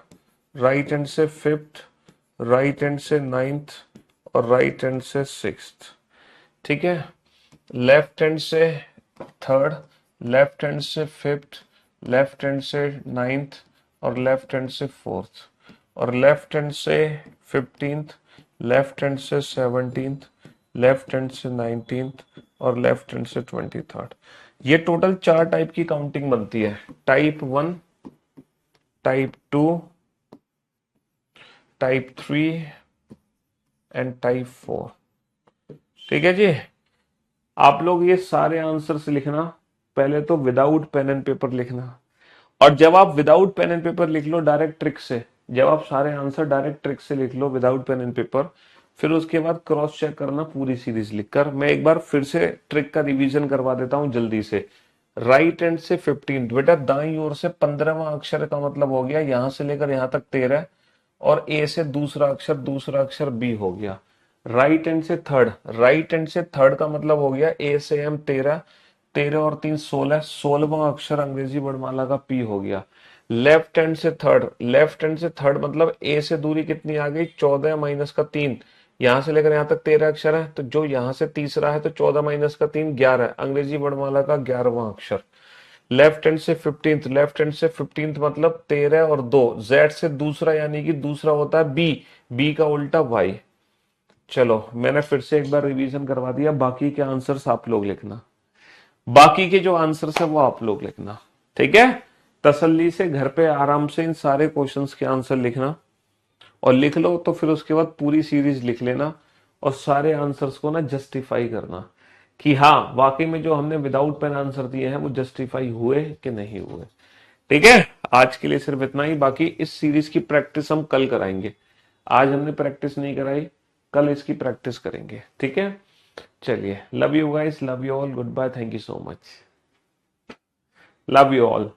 राइट हैंड से 5th, राइट हैंड से 9th और राइट हैंड से 6th। ठीक है, लेफ्ट हैंड से 3rd, लेफ्ट हैंड से 5th, लेफ्ट हैंड से 9th और लेफ्ट हैंड से 4th, और लेफ्ट हैंड से 15th, लेफ्ट हैंड से 17th, लेफ्ट हैंड से 19th और लेफ्ट हैंड से 23rd। ये टोटल 4 टाइप की काउंटिंग बनती है, type 1, type 2, type 3 and type 4। ठीक है जी, आप लोग ये सारे आंसर्स लिखना, पहले तो विदाउट पेन एंड पेपर लिखना, और जब आप विदाउट पेन एंड पेपर लिख लो डायरेक्ट ट्रिक से, जब आप सारे आंसर डायरेक्ट ट्रिक से लिख लो विदाउट पेन एंड पेपर, फिर उसके बाद क्रॉस चेक करना पूरी सीरीज लिखकर। मैं एक बार फिर से ट्रिक का रिवीजन करवा देता हूं जल्दी से। राइट हैंड से 15, बेटा दाईं ओर से 15वां अक्षर का मतलब हो गया यहां से लेकर यहां तक 13, और ए से दूसरा अक्षर बी हो गया। राइट हैंड से 3rd, राइट हैंड से 3rd का मतलब हो गया ए से एम 13, 13 और 3 16, 16वां अक्षर अंग्रेजी वर्णमाला का पी हो गया। लेफ्ट हैंड से 3rd, लेफ्ट हैंड से 3rd मतलब ए से दूरी कितनी आ गई 14 माइनस का 3, यहां से लेकर यहां तक 13 अक्षर है, तो जो यहां से तीसरा है तो 14 माइनस का 3 11, अंग्रेजी वर्णमाला का 11वां अक्षर। लेफ्ट हैंड से 15th, लेफ्ट हैंड से 15th मतलब 13 और 2, जेड से दूसरा यानी कि दूसरा होता है बी, बी का उल्टा वाई। चलो मैंने फिर से एक बार रिवीजन करवा दिया, बाकी के आंसर्स आप लोग लिखना, बाकी के जो आंसर्स है वो आप लोग लिखना। ठीक है, तसल्ली से घर पे आराम से इन सारे क्वेश्चंस के आंसर लिखना, और लिख लो तो फिर उसके बाद पूरी सीरीज लिख लेना, और सारे आंसर्स को ना जस्टिफाई करना कि हाँ वाकई में जो हमने विदाउट पेन आंसर दिए हैं वो जस्टिफाई हुए कि नहीं हुए। ठीक है, आज के लिए सिर्फ इतना ही, बाकी इस सीरीज की प्रैक्टिस हम कल कराएंगे, आज हमने प्रैक्टिस नहीं कराई, कल इसकी प्रैक्टिस करेंगे। ठीक है, चलिए, love you guys, love you all, good bye, thank you so much, love you all.